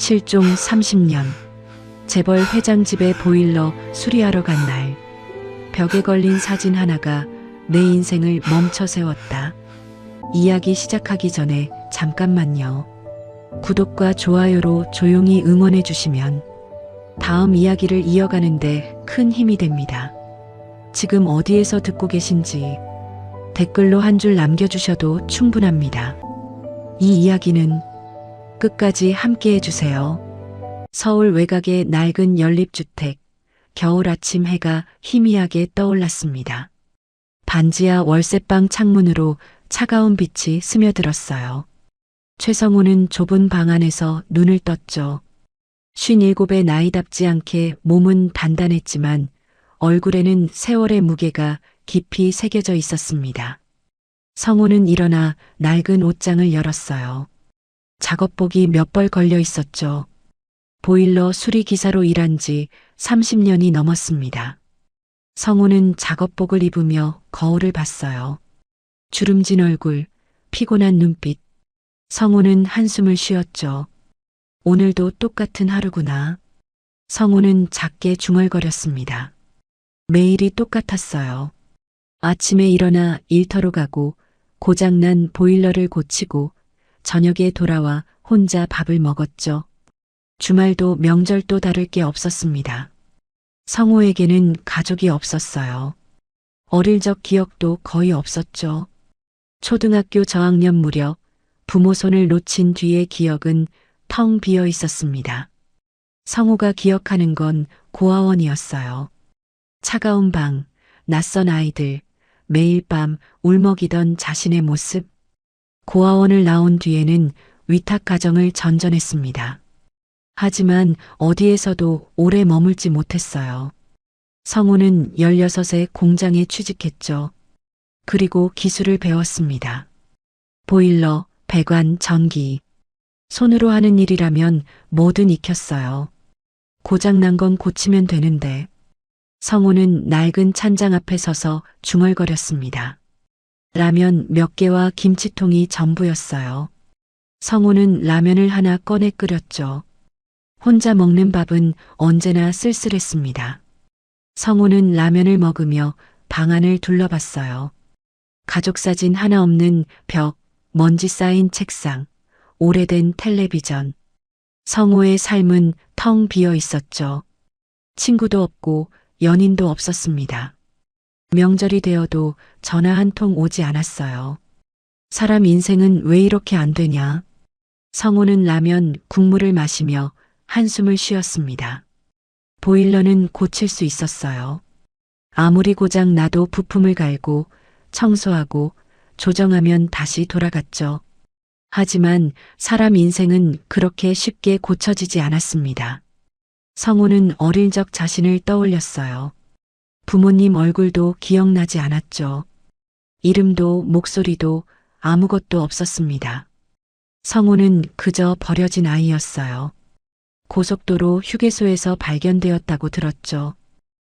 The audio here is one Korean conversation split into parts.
실종 30년. 재벌 회장 집에 보일러 수리하러 간 날. 벽에 걸린 사진 하나가 내 인생을 멈춰 세웠다. 이야기 시작하기 전에 잠깐만요. 구독과 좋아요로 조용히 응원해 주시면 다음 이야기를 이어가는데 큰 힘이 됩니다. 지금 어디에서 듣고 계신지 댓글로 한 줄 남겨주셔도 충분합니다. 이 이야기는 끝까지 함께 해주세요. 서울 외곽의 낡은 연립주택. 겨울 아침 해가 희미하게 떠올랐습니다. 반지하 월세방 창문으로 차가운 빛이 스며들었어요. 최성우는 좁은 방 안에서 눈을 떴죠. 57의 나이답지 않게 몸은 단단했지만 얼굴에는 세월의 무게가 깊이 새겨져 있었습니다. 성우는 일어나 낡은 옷장을 열었어요. 작업복이 몇 벌 걸려 있었죠. 보일러 수리 기사로 일한 지 30년이 넘었습니다. 성우는 작업복을 입으며 거울을 봤어요. 주름진 얼굴, 피곤한 눈빛. 성우는 한숨을 쉬었죠. 오늘도 똑같은 하루구나. 성우는 작게 중얼거렸습니다. 매일이 똑같았어요. 아침에 일어나 일터로 가고 고장난 보일러를 고치고 저녁에 돌아와 혼자 밥을 먹었죠. 주말도 명절도 다를 게 없었습니다. 성우에게는 가족이 없었어요. 어릴 적 기억도 거의 없었죠. 초등학교 저학년 무렵 부모 손을 놓친 뒤의 기억은 텅 비어 있었습니다. 성우가 기억하는 건 고아원이었어요. 차가운 방, 낯선 아이들, 매일 밤 울먹이던 자신의 모습. 고아원을 나온 뒤에는 위탁 가정을 전전했습니다. 하지만 어디에서도 오래 머물지 못했어요. 성우는 16세 공장에 취직했죠. 그리고 기술을 배웠습니다. 보일러, 배관, 전기. 손으로 하는 일이라면 뭐든 익혔어요. 고장난 건 고치면 되는데. 성우는 낡은 찬장 앞에 서서 중얼거렸습니다. 라면 몇 개와 김치통이 전부였어요. 성우는 라면을 하나 꺼내 끓였죠. 혼자 먹는 밥은 언제나 쓸쓸했습니다. 성우는 라면을 먹으며 방 안을 둘러봤어요. 가족 사진 하나 없는 벽, 먼지 쌓인 책상, 오래된 텔레비전. 성우의 삶은 텅 비어 있었죠. 친구도 없고 연인도 없었습니다. 명절이 되어도 전화 한 통 오지 않았어요. 사람 인생은 왜 이렇게 안 되냐? 성우는 라면 국물을 마시며 한숨을 쉬었습니다. 보일러는 고칠 수 있었어요. 아무리 고장 나도 부품을 갈고 청소하고 조정하면 다시 돌아갔죠. 하지만 사람 인생은 그렇게 쉽게 고쳐지지 않았습니다. 성우는 어릴 적 자신을 떠올렸어요. 부모님 얼굴도 기억나지 않았죠. 이름도 목소리도 아무것도 없었습니다. 성우는 그저 버려진 아이였어요. 고속도로 휴게소에서 발견되었다고 들었죠.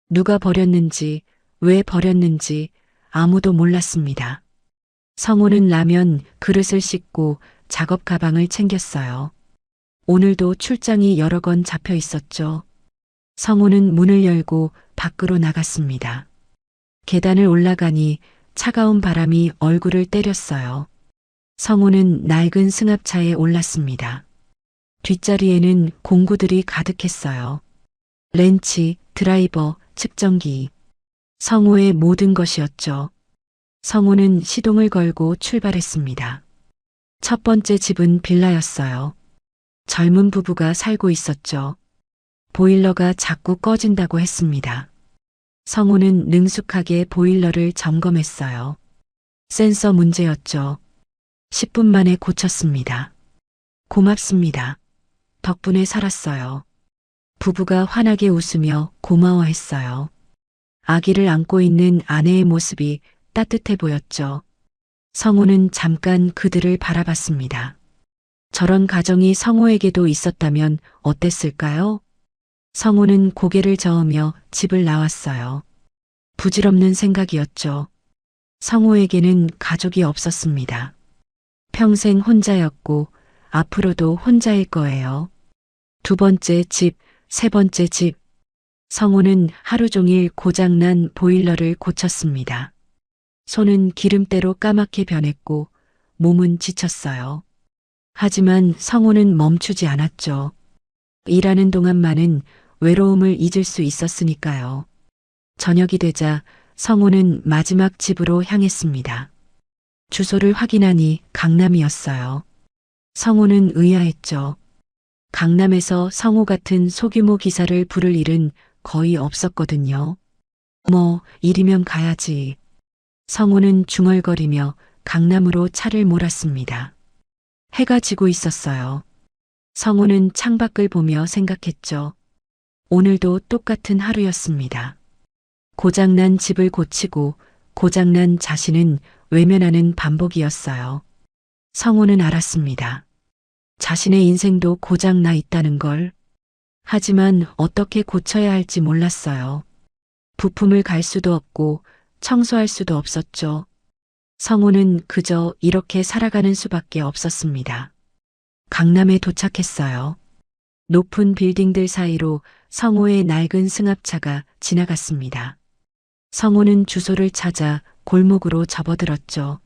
누가 버렸는지, 왜 버렸는지 아무도 몰랐습니다. 성우는 라면 그릇을 씻고 작업 가방을 챙겼어요. 오늘도 출장이 여러 건 잡혀 있었죠. 성우는 문을 열고 밖으로 나갔습니다. 계단을 올라가니 차가운 바람이 얼굴을 때렸어요. 성우는 낡은 승합차에 올랐습니다. 뒷자리에는 공구들이 가득했어요. 렌치, 드라이버, 측정기. 성우의 모든 것이었죠. 성우는 시동을 걸고 출발했습니다. 첫 번째 집은 빌라였어요. 젊은 부부가 살고 있었죠. 보일러가 자꾸 꺼진다고 했습니다. 성우는 능숙하게 보일러를 점검했어요. 센서 문제였죠. 10분 만에 고쳤습니다. 고맙습니다. 덕분에 살았어요. 부부가 환하게 웃으며 고마워했어요. 아기를 안고 있는 아내의 모습이 따뜻해 보였죠. 성우는 잠깐 그들을 바라봤습니다. 저런 가정이 성우에게도 있었다면 어땠을까요? 성우는 고개를 저으며 집을 나왔어요. 부질없는 생각이었죠. 성우에게는 가족이 없었습니다. 평생 혼자였고 앞으로도 혼자일 거예요. 두 번째 집, 세 번째 집. 성우는 하루 종일 고장난 보일러를 고쳤습니다. 손은 기름때로 까맣게 변했고 몸은 지쳤어요. 하지만 성우는 멈추지 않았죠. 일하는 동안만은 외로움을 잊을 수 있었으니까요. 저녁이 되자 성우는 마지막 집으로 향했습니다. 주소를 확인하니 강남이었어요. 성우는 의아했죠. 강남에서 성우 같은 소규모 기사를 부를 일은 거의 없었거든요. 뭐, 일이면 가야지. 성우는 중얼거리며 강남으로 차를 몰았습니다. 해가 지고 있었어요. 성우는 창밖을 보며 생각했죠. 오늘도 똑같은 하루였습니다. 고장난 집을 고치고 고장난 자신은 외면하는 반복이었어요. 성우는 알았습니다. 자신의 인생도 고장나 있다는 걸. 하지만 어떻게 고쳐야 할지 몰랐어요. 부품을 갈 수도 없고 청소할 수도 없었죠. 성우는 그저 이렇게 살아가는 수밖에 없었습니다. 강남에 도착했어요. 높은 빌딩들 사이로 성우의 낡은 승합차가 지나갔습니다. 성우는 주소를 찾아 골목으로 접어들었죠.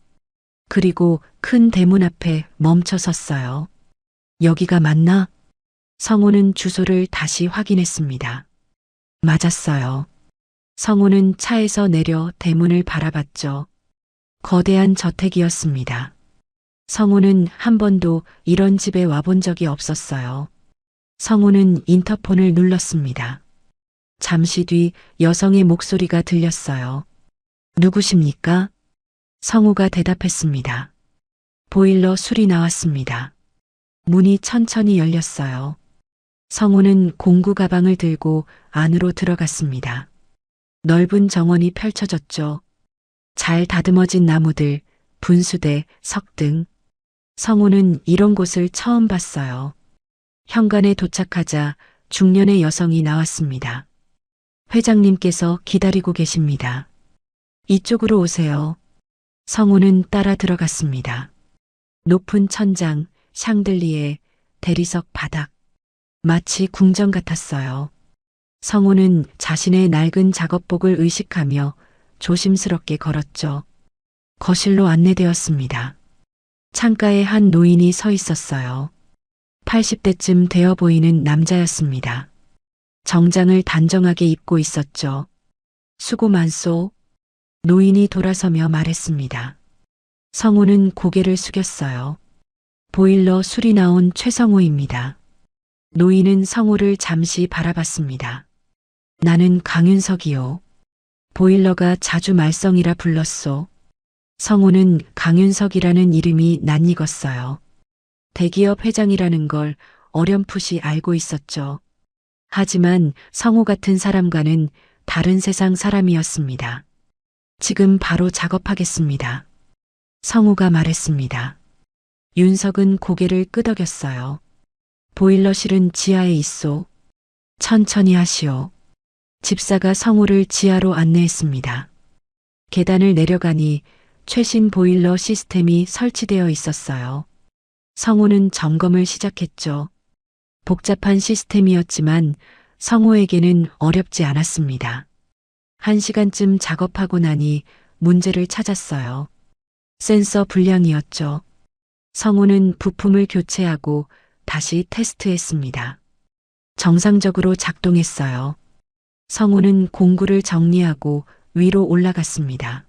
그리고 큰 대문 앞에 멈춰 섰어요. 여기가 맞나? 성우는 주소를 다시 확인했습니다. 맞았어요. 성우는 차에서 내려 대문을 바라봤죠. 거대한 저택이었습니다. 성우는 한 번도 이런 집에 와본 적이 없었어요. 성우는 인터폰을 눌렀습니다. 잠시 뒤 여성의 목소리가 들렸어요. 누구십니까? 성우가 대답했습니다. 보일러 수리 나왔습니다. 문이 천천히 열렸어요. 성우는 공구 가방을 들고 안으로 들어갔습니다. 넓은 정원이 펼쳐졌죠. 잘 다듬어진 나무들, 분수대, 석등. 성우는 이런 곳을 처음 봤어요. 현관에 도착하자 중년의 여성이 나왔습니다. 회장님께서 기다리고 계십니다. 이쪽으로 오세요. 성우는 따라 들어갔습니다. 높은 천장, 샹들리에, 대리석 바닥. 마치 궁전 같았어요. 성우는 자신의 낡은 작업복을 의식하며 조심스럽게 걸었죠. 거실로 안내되었습니다. 창가에 한 노인이 서 있었어요. 80대쯤 되어 보이는 남자였습니다. 정장을 단정하게 입고 있었죠. 수고 많소. 노인이 돌아서며 말했습니다. 성우는 고개를 숙였어요. 보일러 수리 나온 최성우입니다. 노인은 성우를 잠시 바라봤습니다. 나는 강윤석이요. 보일러가 자주 말썽이라 불렀소. 성우는 강윤석이라는 이름이 낯익었어요. 대기업 회장이라는 걸 어렴풋이 알고 있었죠. 하지만 성우 같은 사람과는 다른 세상 사람이었습니다. 지금 바로 작업하겠습니다. 성우가 말했습니다. 윤석은 고개를 끄덕였어요. 보일러실은 지하에 있소. 천천히 하시오. 집사가 성우를 지하로 안내했습니다. 계단을 내려가니 최신 보일러 시스템이 설치되어 있었어요. 성우는 점검을 시작했죠. 복잡한 시스템이었지만 성우에게는 어렵지 않았습니다. 1시간쯤 작업하고 나니 문제를 찾았어요. 센서 불량이었죠. 성우는 부품을 교체하고 다시 테스트했습니다. 정상적으로 작동했어요. 성우는 공구를 정리하고 위로 올라갔습니다.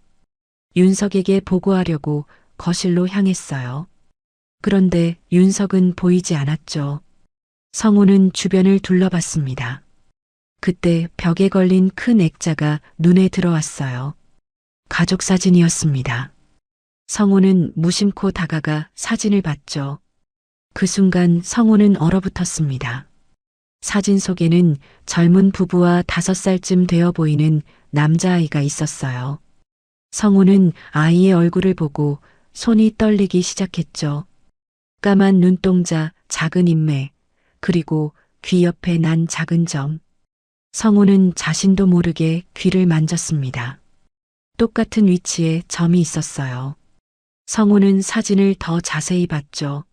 윤석에게 보고하려고 거실로 향했어요. 그런데 윤석은 보이지 않았죠. 성우는 주변을 둘러봤습니다. 그때 벽에 걸린 큰 액자가 눈에 들어왔어요. 가족 사진이었습니다. 성우는 무심코 다가가 사진을 봤죠. 그 순간 성우는 얼어붙었습니다. 사진 속에는 젊은 부부와 5살쯤 되어 보이는 남자아이가 있었어요. 성우는 아이의 얼굴을 보고 손이 떨리기 시작했죠. 까만 눈동자, 작은 인매, 그리고 귀 옆에 난 작은 점. 성우는 자신도 모르게 귀를 만졌습니다. 똑같은 위치에 점이 있었어요. 성우는 사진을 더 자세히 봤죠.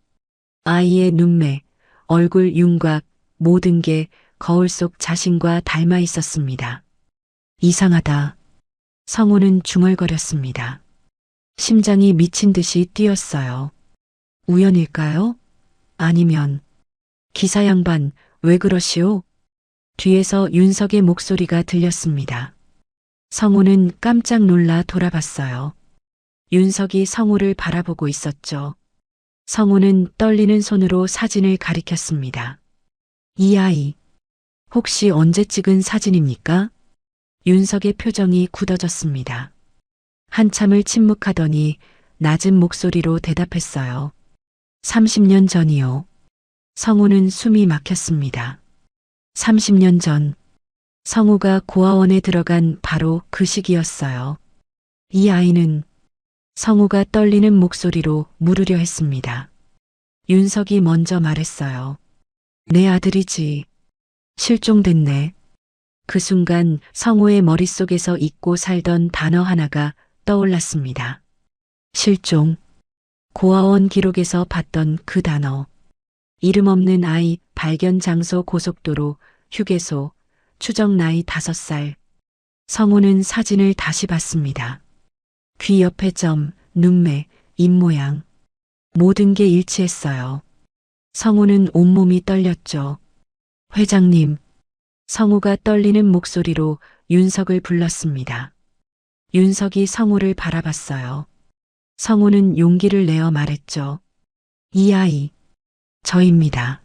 아이의 눈매, 얼굴 윤곽, 모든 게 거울 속 자신과 닮아 있었습니다. 이상하다. 성우는 중얼거렸습니다. 심장이 미친 듯이 뛰었어요. 우연일까요? 아니면 기사 양반 왜 그러시오? 뒤에서 윤석의 목소리가 들렸습니다. 성우는 깜짝 놀라 돌아봤어요. 윤석이 성우를 바라보고 있었죠. 성우는 떨리는 손으로 사진을 가리켰습니다. 이 아이, 혹시 언제 찍은 사진입니까? 윤석의 표정이 굳어졌습니다. 한참을 침묵하더니 낮은 목소리로 대답했어요. 30년 전이요. 성우는 숨이 막혔습니다. 30년 전, 성우가 고아원에 들어간 바로 그 시기였어요. 이 아이는 성우가 떨리는 목소리로 물으려 했습니다. 윤석이 먼저 말했어요. 내 아들이지. 실종됐네. 그 순간 성우의 머릿속에서 잊고 살던 단어 하나가 떠올랐습니다. 실종. 고아원 기록에서 봤던 그 단어. 이름 없는 아이, 발견 장소 고속도로, 휴게소, 추정 나이 5살. 성우는 사진을 다시 봤습니다. 귀 옆에 점, 눈매, 입모양. 모든 게 일치했어요. 성우는 온몸이 떨렸죠. 회장님. 성우가 떨리는 목소리로 윤석을 불렀습니다. 윤석이 성우를 바라봤어요. 성우는 용기를 내어 말했죠. 이 아이, 저입니다.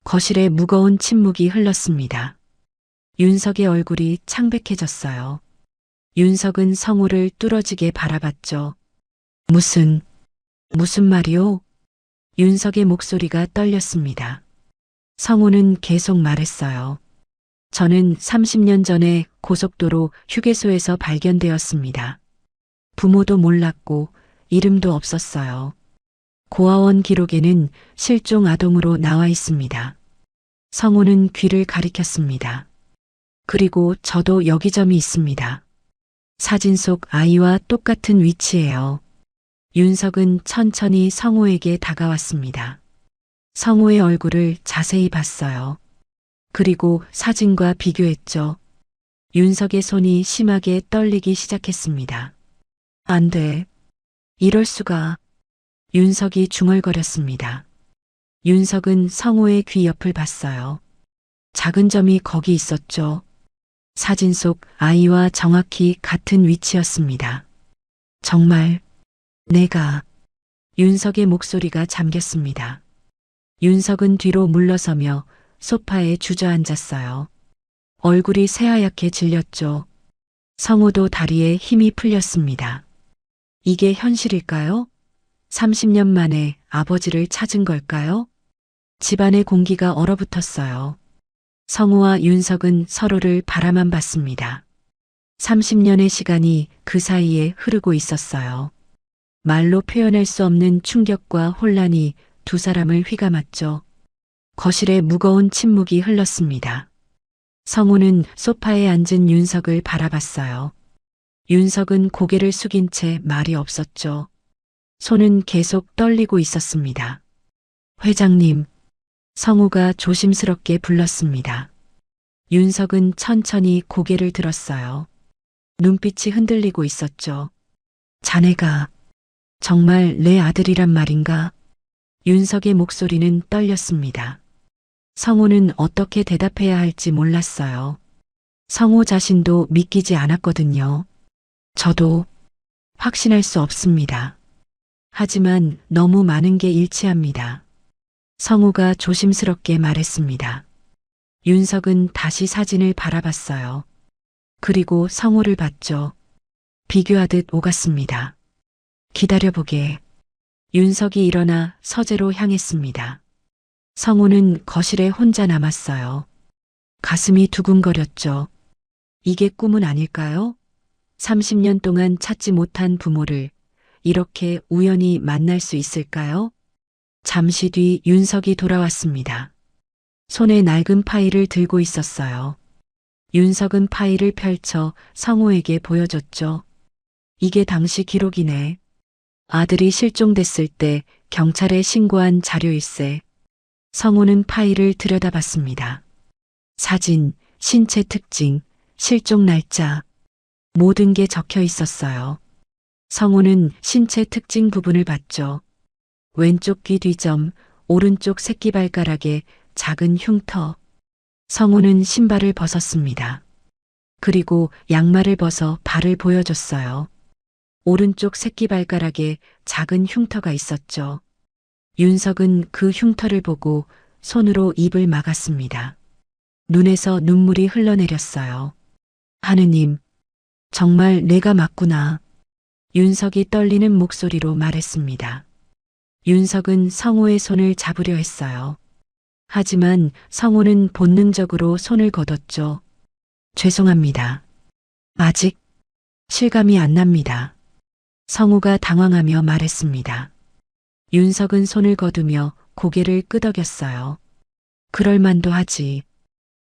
거실에 무거운 침묵이 흘렀습니다. 윤석의 얼굴이 창백해졌어요. 윤석은 성우를 뚫어지게 바라봤죠. 무슨 말이오? 윤석의 목소리가 떨렸습니다. 성우는 계속 말했어요. 저는 30년 전에 고속도로 휴게소에서 발견되었습니다. 부모도 몰랐고 이름도 없었어요. 고아원 기록에는 실종 아동으로 나와 있습니다. 성우는 귀를 가리켰습니다. 그리고 저도 여기점이 있습니다. 사진 속 아이와 똑같은 위치예요. 윤석은 천천히 성우에게 다가왔습니다. 성우의 얼굴을 자세히 봤어요. 그리고 사진과 비교했죠. 윤석의 손이 심하게 떨리기 시작했습니다. 안 돼. 이럴 수가. 윤석이 중얼거렸습니다. 윤석은 성우의 귀 옆을 봤어요. 작은 점이 거기 있었죠. 사진 속 아이와 정확히 같은 위치였습니다. 정말 내가. 윤석의 목소리가 잠겼습니다. 윤석은 뒤로 물러서며 소파에 주저앉았어요. 얼굴이 새하얗게 질렸죠. 성우도 다리에 힘이 풀렸습니다. 이게 현실일까요? 30년 만에 아버지를 찾은 걸까요? 집안의 공기가 얼어붙었어요. 성우와 윤석은 서로를 바라만 봤습니다. 30년의 시간이 그 사이에 흐르고 있었어요. 말로 표현할 수 없는 충격과 혼란이 두 사람을 휘감았죠. 거실에 무거운 침묵이 흘렀습니다. 성우는 소파에 앉은 윤석을 바라봤어요. 윤석은 고개를 숙인 채 말이 없었죠. 손은 계속 떨리고 있었습니다. 회장님, 성우가 조심스럽게 불렀습니다. 윤석은 천천히 고개를 들었어요. 눈빛이 흔들리고 있었죠. 자네가 정말 내 아들이란 말인가? 윤석의 목소리는 떨렸습니다. 성우는 어떻게 대답해야 할지 몰랐어요. 성우 자신도 믿기지 않았거든요. 저도 확신할 수 없습니다. 하지만 너무 많은 게 일치합니다. 성우가 조심스럽게 말했습니다. 윤석은 다시 사진을 바라봤어요. 그리고 성우를 봤죠. 비교하듯 오갔습니다. 기다려보게. 윤석이 일어나 서재로 향했습니다. 성우는 거실에 혼자 남았어요. 가슴이 두근거렸죠. 이게 꿈은 아닐까요? 30년 동안 찾지 못한 부모를 이렇게 우연히 만날 수 있을까요? 잠시 뒤 윤석이 돌아왔습니다. 손에 낡은 파일을 들고 있었어요. 윤석은 파일을 펼쳐 성우에게 보여줬죠. 이게 당시 기록이네. 아들이 실종됐을 때 경찰에 신고한 자료일세. 성우는 파일을 들여다봤습니다. 사진, 신체 특징, 실종 날짜, 모든 게 적혀 있었어요. 성우는 신체 특징 부분을 봤죠. 왼쪽 귀 뒤점, 오른쪽 새끼발가락에 작은 흉터. 성우는 신발을 벗었습니다. 그리고 양말을 벗어 발을 보여줬어요. 오른쪽 새끼발가락에 작은 흉터가 있었죠. 윤석은 그 흉터를 보고 손으로 입을 막았습니다. 눈에서 눈물이 흘러내렸어요. 하느님, 정말 내가 맞구나. 윤석이 떨리는 목소리로 말했습니다. 윤석은 성우의 손을 잡으려 했어요. 하지만 성우는 본능적으로 손을 걷었죠. 죄송합니다. 아직 실감이 안 납니다. 성우가 당황하며 말했습니다. 윤석은 손을 거두며 고개를 끄덕였어요. 그럴만도 하지.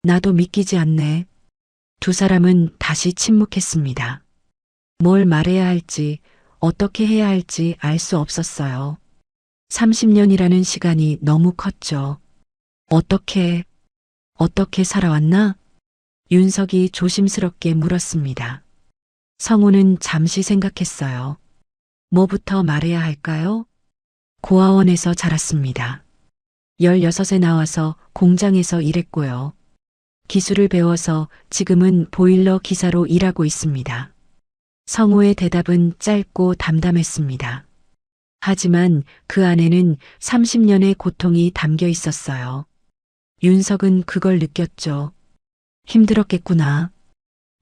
나도 믿기지 않네. 두 사람은 다시 침묵했습니다. 뭘 말해야 할지, 어떻게 해야 할지 알 수 없었어요. 30년이라는 시간이 너무 컸죠. 어떻게 살아왔나? 윤석이 조심스럽게 물었습니다. 성우는 잠시 생각했어요. 뭐부터 말해야 할까요? 고아원에서 자랐습니다. 16에 나와서 공장에서 일했고요. 기술을 배워서 지금은 보일러 기사로 일하고 있습니다. 성우의 대답은 짧고 담담했습니다. 하지만 그 안에는 30년의 고통이 담겨 있었어요. 윤석은 그걸 느꼈죠. 힘들었겠구나.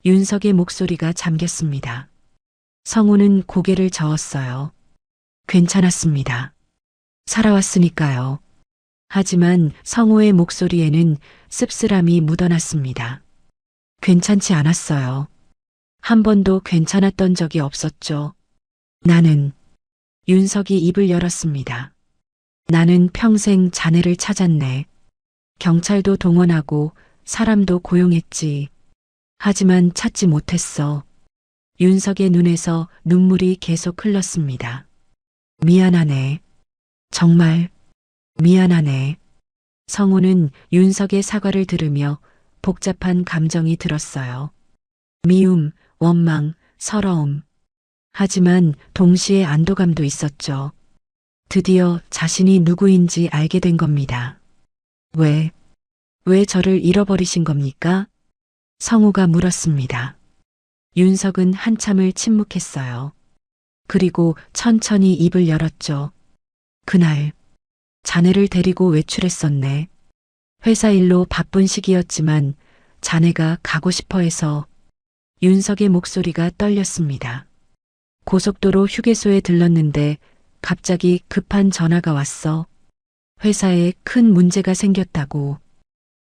윤석의 목소리가 잠겼습니다. 성우는 고개를 저었어요. 괜찮았습니다. 살아왔으니까요. 하지만 성우의 목소리에는 씁쓸함이 묻어났습니다. 괜찮지 않았어요. 한 번도 괜찮았던 적이 없었죠. 나는, 윤석이 입을 열었습니다. 나는 평생 자네를 찾았네. 경찰도 동원하고 사람도 고용했지. 하지만 찾지 못했어. 윤석의 눈에서 눈물이 계속 흘렀습니다. 미안하네. 정말 미안하네. 성우는 윤석의 사과를 들으며 복잡한 감정이 들었어요. 미움, 원망, 서러움. 하지만 동시에 안도감도 있었죠. 드디어 자신이 누구인지 알게 된 겁니다. 왜 저를 잃어버리신 겁니까? 성우가 물었습니다. 윤석은 한참을 침묵했어요. 그리고 천천히 입을 열었죠. 그날 자네를 데리고 외출했었네. 회사 일로 바쁜 시기였지만 자네가 가고 싶어 해서. 윤석의 목소리가 떨렸습니다. 고속도로 휴게소에 들렀는데 갑자기 급한 전화가 왔어. 회사에 큰 문제가 생겼다고.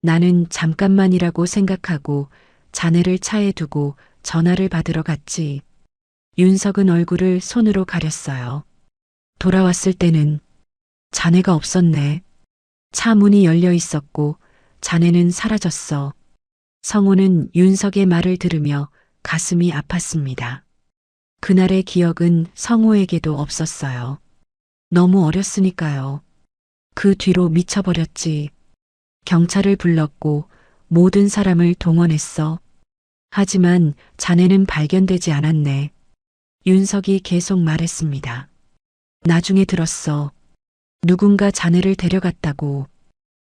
나는 잠깐만이라고 생각하고 자네를 차에 두고 전화를 받으러 갔지. 윤석은 얼굴을 손으로 가렸어요. 돌아왔을 때는 자네가 없었네. 차 문이 열려 있었고 자네는 사라졌어. 성우는 윤석의 말을 들으며 가슴이 아팠습니다. 그날의 기억은 성우에게도 없었어요. 너무 어렸으니까요. 그 뒤로 미쳐버렸지. 경찰을 불렀고 모든 사람을 동원했어. 하지만 자네는 발견되지 않았네. 윤석이 계속 말했습니다. 나중에 들었어. 누군가 자네를 데려갔다고.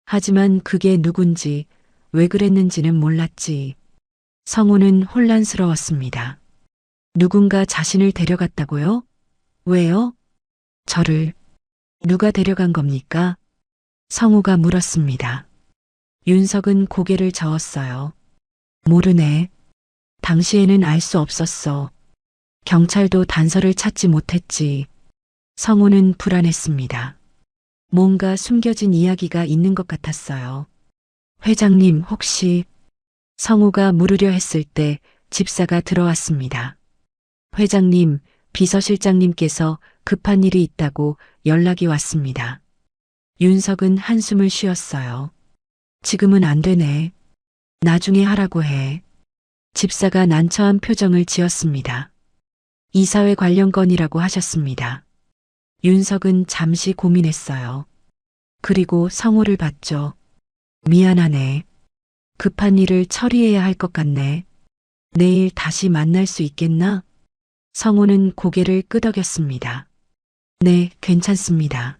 하지만 그게 누군지, 왜 그랬는지는 몰랐지. 성우는 혼란스러웠습니다. 누군가 자신을 데려갔다고요? 왜요? 저를 누가 데려간 겁니까? 성우가 물었습니다. 윤석은 고개를 저었어요. 모르네. 당시에는 알 수 없었어. 경찰도 단서를 찾지 못했지. 성우는 불안했습니다. 뭔가 숨겨진 이야기가 있는 것 같았어요. 회장님 혹시... 성우가 물으려 했을 때 집사가 들어왔습니다. 회장님, 비서실장님께서 급한 일이 있다고 연락이 왔습니다. 윤석은 한숨을 쉬었어요. 지금은 안 되네. 나중에 하라고 해. 집사가 난처한 표정을 지었습니다. 이사회 관련 건이라고 하셨습니다. 윤석은 잠시 고민했어요. 그리고 성호를 봤죠. 미안하네. 급한 일을 처리해야 할 것 같네. 내일 다시 만날 수 있겠나? 성호는 고개를 끄덕였습니다. 네, 괜찮습니다.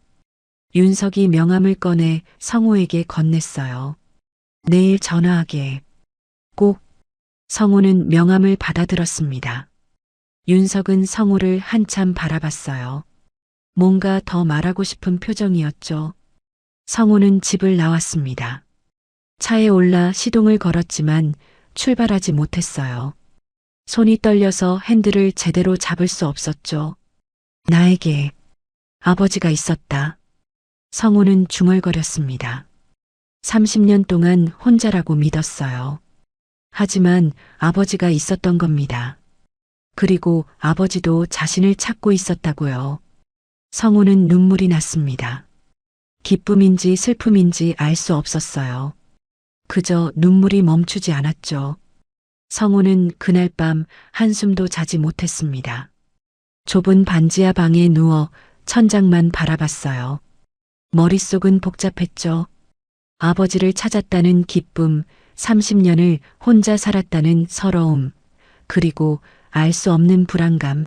윤석이 명함을 꺼내 성호에게 건넸어요. 내일 전화하게. 꼭. 성호는 명함을 받아들었습니다. 윤석은 성호를 한참 바라봤어요. 뭔가 더 말하고 싶은 표정이었죠. 성호는 집을 나왔습니다. 차에 올라 시동을 걸었지만 출발하지 못했어요. 손이 떨려서 핸들을 제대로 잡을 수 없었죠. 나에게 아버지가 있었다. 성호는 중얼거렸습니다. 30년 동안 혼자라고 믿었어요. 하지만 아버지가 있었던 겁니다. 그리고 아버지도 자신을 찾고 있었다고요. 성호는 눈물이 났습니다. 기쁨인지 슬픔인지 알 수 없었어요. 그저 눈물이 멈추지 않았죠. 성호는 그날 밤 한숨도 자지 못했습니다. 좁은 반지하 방에 누워 천장만 바라봤어요. 머릿속은 복잡했죠. 아버지를 찾았다는 기쁨, 30년을 혼자 살았다는 서러움, 그리고 알 수 없는 불안감.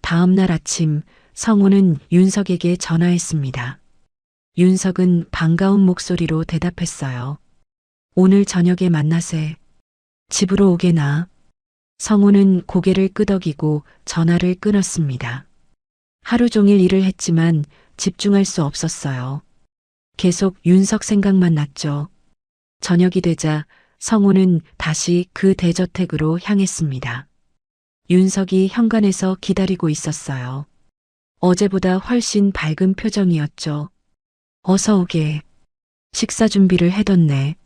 다음 날 아침 성호는 윤석에게 전화했습니다. 윤석은 반가운 목소리로 대답했어요. 오늘 저녁에 만나세. 집으로 오게나. 성호는 고개를 끄덕이고 전화를 끊었습니다. 하루 종일 일을 했지만 집중할 수 없었어요. 계속 윤석 생각만 났죠. 저녁이 되자 성호는 다시 그 대저택으로 향했습니다. 윤석이 현관에서 기다리고 있었어요. 어제보다 훨씬 밝은 표정이었죠. 어서 오게. 식사 준비를 해뒀네.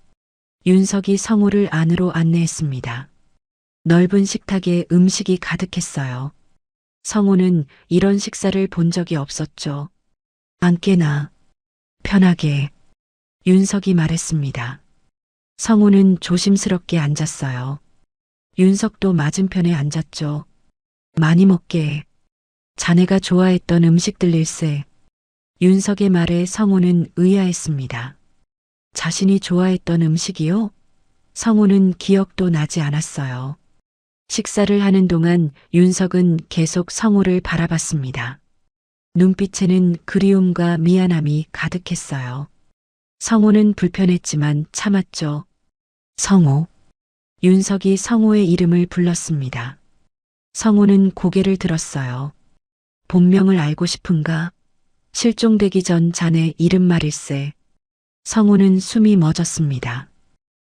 윤석이 성호를 안으로 안내했습니다. 넓은 식탁에 음식이 가득했어요. 성호는 이런 식사를 본 적이 없었죠. 앉게나. 편하게. 윤석이 말했습니다. 성호는 조심스럽게 앉았어요. 윤석도 맞은편에 앉았죠. 많이 먹게. 자네가 좋아했던 음식들일세. 윤석의 말에 성호는 의아했습니다. 자신이 좋아했던 음식이요? 성호는 기억도 나지 않았어요. 식사를 하는 동안 윤석은 계속 성호를 바라봤습니다. 눈빛에는 그리움과 미안함이 가득했어요. 성호는 불편했지만 참았죠. 성호. 윤석이 성호의 이름을 불렀습니다. 성호는 고개를 들었어요. 본명을 알고 싶은가? 실종되기 전 자네 이름 말일세. 성호는 숨이 멎었습니다.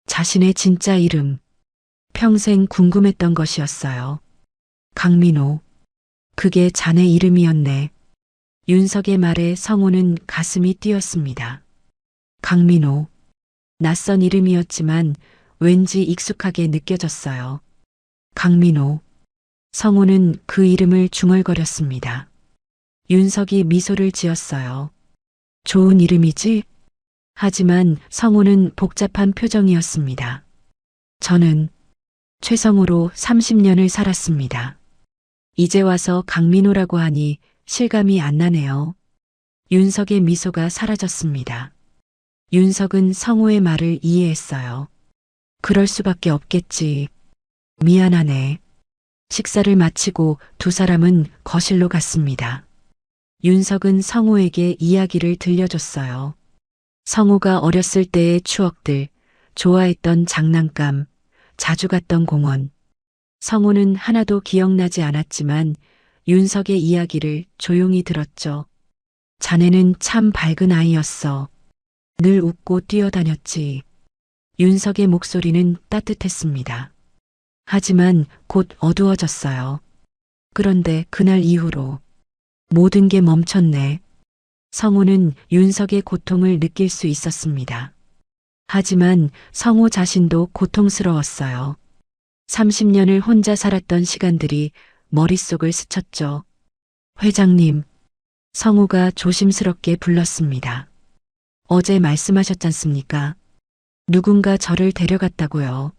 자신의 진짜 이름. 평생 궁금했던 것이었어요. 강민호. 그게 자네 이름이었네. 윤석의 말에 성호는 가슴이 뛰었습니다. 강민호. 낯선 이름이었지만 왠지 익숙하게 느껴졌어요. 강민호. 성호는 그 이름을 중얼거렸습니다. 윤석이 미소를 지었어요. 좋은 이름이지? 하지만 성호는 복잡한 표정이었습니다. 저는 최성호로 30년을 살았습니다. 이제 와서 강민호라고 하니 실감이 안 나네요. 윤석의 미소가 사라졌습니다. 윤석은 성호의 말을 이해했어요. 그럴 수밖에 없겠지. 미안하네. 식사를 마치고 두 사람은 거실로 갔습니다. 윤석은 성호에게 이야기를 들려줬어요. 성호가 어렸을 때의 추억들, 좋아했던 장난감, 자주 갔던 공원. 성호는 하나도 기억나지 않았지만 윤석의 이야기를 조용히 들었죠. 자네는 참 밝은 아이였어. 늘 웃고 뛰어다녔지. 윤석의 목소리는 따뜻했습니다. 하지만 곧 어두워졌어요. 그런데 그날 이후로 모든 게 멈췄네. 성호는 윤석의 고통을 느낄 수 있었습니다. 하지만 성호 자신도 고통스러웠어요. 30년을 혼자 살았던 시간들이 머릿속을 스쳤죠. 회장님, 성호가 조심스럽게 불렀습니다. 어제 말씀하셨잖습니까? 누군가 저를 데려갔다고요.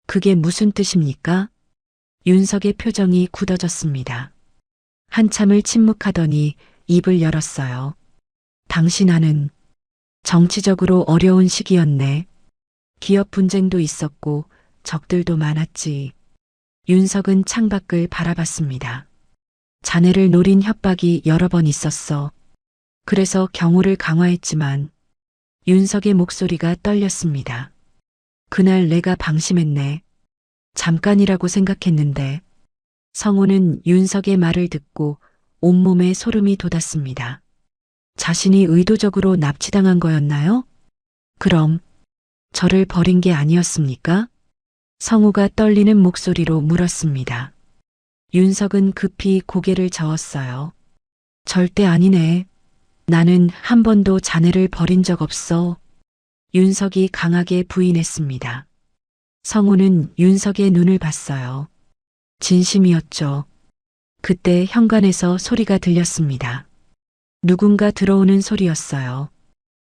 그게 무슨 뜻입니까? 윤석의 표정이 굳어졌습니다. 한참을 침묵하더니 입을 열었어요. 당신 아는 정치적으로 어려운 시기였네. 기업 분쟁도 있었고 적들도 많았지. 윤석은 창밖을 바라봤습니다. 자네를 노린 협박이 여러 번 있었어. 그래서 경호를 강화했지만 윤석의 목소리가 떨렸습니다. 그날 내가 방심했네. 잠깐이라고 생각했는데. 성우는 윤석의 말을 듣고 온몸에 소름이 돋았습니다. 자신이 의도적으로 납치당한 거였나요? 그럼 저를 버린 게 아니었습니까? 성우가 떨리는 목소리로 물었습니다. 윤석은 급히 고개를 저었어요. 절대 아니네. 나는 한 번도 자네를 버린 적 없어. 윤석이 강하게 부인했습니다. 성우는 윤석의 눈을 봤어요. 진심이었죠. 그때 현관에서 소리가 들렸습니다. 누군가 들어오는 소리였어요.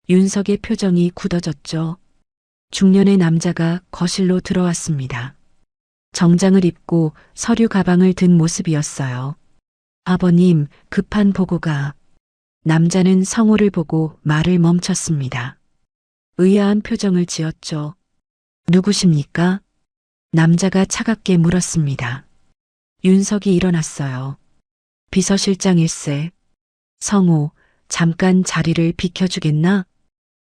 윤석의 표정이 굳어졌죠. 중년의 남자가 거실로 들어왔습니다. 정장을 입고 서류 가방을 든 모습이었어요. 아버님, 급한 보고가. 남자는 성우를 보고 말을 멈췄습니다. 의아한 표정을 지었죠. 누구십니까? 남자가 차갑게 물었습니다. 윤석이 일어났어요. 비서실장 일세. 성우, 잠깐 자리를 비켜주겠나?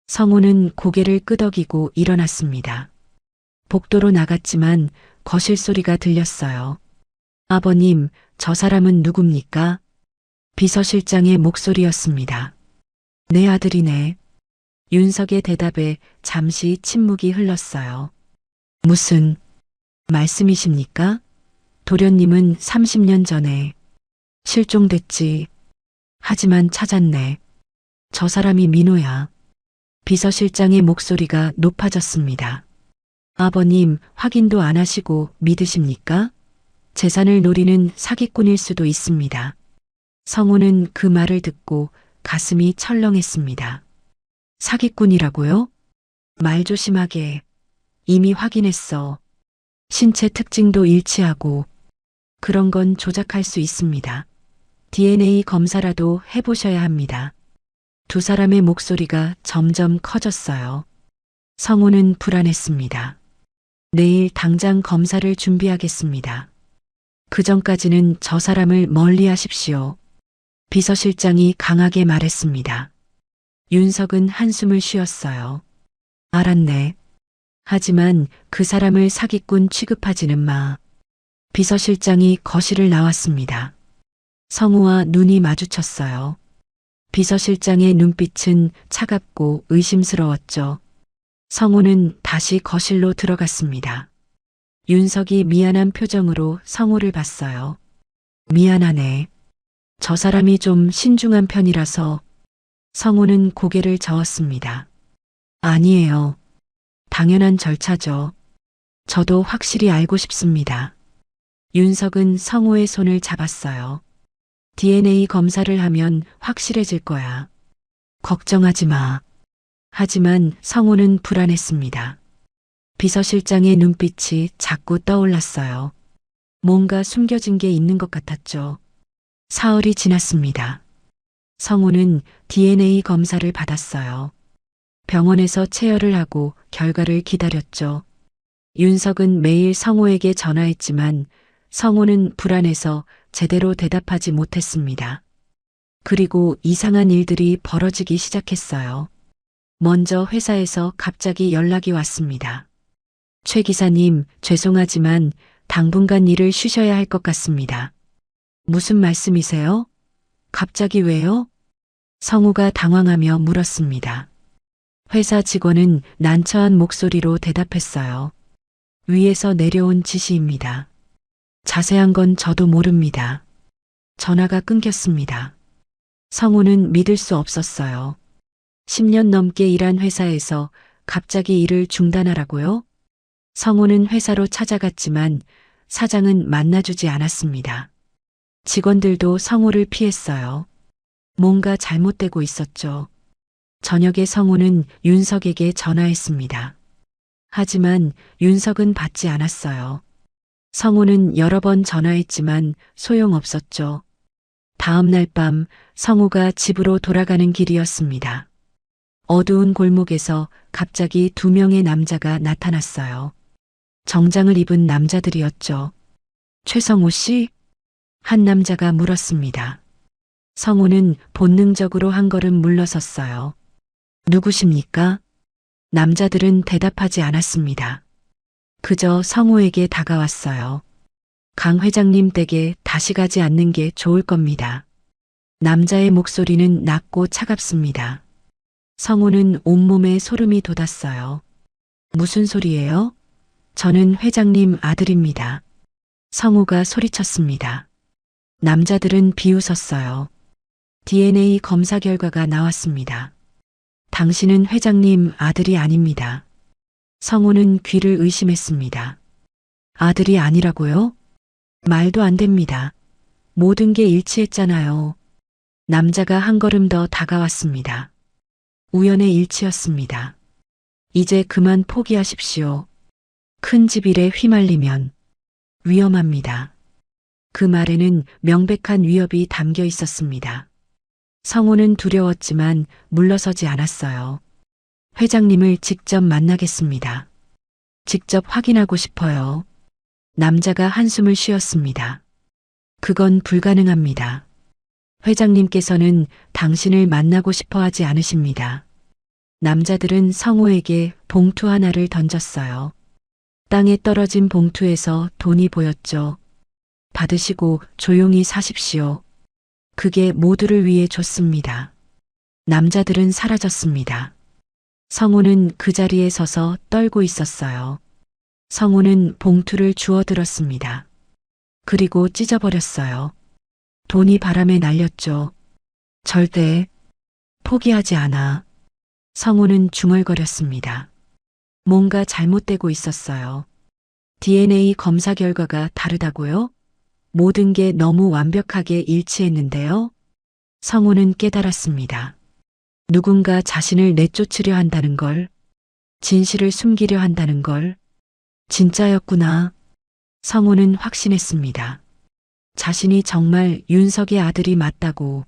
성우는 고개를 끄덕이고 일어났습니다. 복도로 나갔지만 거실 소리가 들렸어요. 아버님, 저 사람은 누굽니까? 비서실장의 목소리였습니다. 내 아들이네. 윤석의 대답에 잠시 침묵이 흘렀어요. 무슨 말씀이십니까? 도련님은 30년 전에 실종됐지. 하지만 찾았네. 저 사람이 민호야. 비서실장의 목소리가 높아졌습니다. 아버님, 확인도 안 하시고 믿으십니까? 재산을 노리는 사기꾼일 수도 있습니다. 성우는 그 말을 듣고 가슴이 철렁했습니다. 사기꾼이라고요? 말 조심하게. 이미 확인했어. 신체 특징도 일치하고. 그런 건 조작할 수 있습니다. DNA 검사라도 해보셔야 합니다. 두 사람의 목소리가 점점 커졌어요. 성우는 불안했습니다. 내일 당장 검사를 준비하겠습니다. 그 전까지는 저 사람을 멀리 하십시오. 비서실장이 강하게 말했습니다. 윤석은 한숨을 쉬었어요. 알았네. 하지만 그 사람을 사기꾼 취급하지는 마. 비서실장이 거실을 나왔습니다. 성우와 눈이 마주쳤어요. 비서실장의 눈빛은 차갑고 의심스러웠죠. 성우는 다시 거실로 들어갔습니다. 윤석이 미안한 표정으로 성우를 봤어요. 미안하네. 저 사람이 좀 신중한 편이라서. 성우는 고개를 저었습니다. 아니에요. 당연한 절차죠. 저도 확실히 알고 싶습니다. 윤석은 성우의 손을 잡았어요. DNA 검사를 하면 확실해질 거야. 걱정하지 마. 하지만 성우는 불안했습니다. 비서실장의 눈빛이 자꾸 떠올랐어요. 뭔가 숨겨진 게 있는 것 같았죠. 사흘이 지났습니다. 성우는 DNA 검사를 받았어요. 병원에서 체열을 하고 결과를 기다렸죠. 윤석은 매일 성우에게 전화했지만 성우는 불안해서 제대로 대답하지 못했습니다. 그리고 이상한 일들이 벌어지기 시작했어요. 먼저 회사에서 갑자기 연락이 왔습니다. 최 기사님, 죄송하지만 당분간 일을 쉬셔야 할 것 같습니다. 무슨 말씀이세요? 갑자기 왜요? 성우가 당황하며 물었습니다. 회사 직원은 난처한 목소리로 대답했어요. 위에서 내려온 지시입니다. 자세한 건 저도 모릅니다. 전화가 끊겼습니다. 성우는 믿을 수 없었어요. 10년 넘게 일한 회사에서 갑자기 일을 중단하라고요? 성우는 회사로 찾아갔지만 사장은 만나주지 않았습니다. 직원들도 성우를 피했어요. 뭔가 잘못되고 있었죠. 저녁에 성우는 윤석에게 전화했습니다. 하지만 윤석은 받지 않았어요. 성우는 여러 번 전화했지만 소용없었죠. 다음 날 밤 성우가 집으로 돌아가는 길이었습니다. 어두운 골목에서 갑자기 두 명의 남자가 나타났어요. 정장을 입은 남자들이었죠. 최성호 씨? 한 남자가 물었습니다. 성우는 본능적으로 한 걸음 물러섰어요. 누구십니까? 남자들은 대답하지 않았습니다. 그저 성우에게 다가왔어요. 강 회장님 댁에 다시 가지 않는 게 좋을 겁니다. 남자의 목소리는 낮고 차갑습니다. 성우는 온몸에 소름이 돋았어요. 무슨 소리예요? 저는 회장님 아들입니다. 성우가 소리쳤습니다. 남자들은 비웃었어요. DNA 검사 결과가 나왔습니다. 당신은 회장님 아들이 아닙니다. 성우는 귀를 의심했습니다. 아들이 아니라고요? 말도 안 됩니다. 모든 게 일치했잖아요. 남자가 한 걸음 더 다가왔습니다. 우연의 일치였습니다. 이제 그만 포기하십시오. 큰 집일에 휘말리면 위험합니다. 그 말에는 명백한 위협이 담겨 있었습니다. 성우는 두려웠지만 물러서지 않았어요. 회장님을 직접 만나겠습니다. 직접 확인하고 싶어요. 남자가 한숨을 쉬었습니다. 그건 불가능합니다. 회장님께서는 당신을 만나고 싶어 하지 않으십니다. 남자들은 성우에게 봉투 하나를 던졌어요. 땅에 떨어진 봉투에서 돈이 보였죠. 받으시고 조용히 사십시오. 그게 모두를 위해 줬습니다. 남자들은 사라졌습니다. 성우는 그 자리에 서서 떨고 있었어요. 성우는 봉투를 주워들었습니다. 그리고 찢어버렸어요. 돈이 바람에 날렸죠. 절대 포기하지 않아. 성우는 중얼거렸습니다. 뭔가 잘못되고 있었어요. DNA 검사 결과가 다르다고요? 모든 게 너무 완벽하게 일치했는데요. 성우는 깨달았습니다. 누군가 자신을 내쫓으려 한다는 걸, 진실을 숨기려 한다는 걸, 진짜였구나. 성우는 확신했습니다. 자신이 정말 윤석의 아들이 맞다고.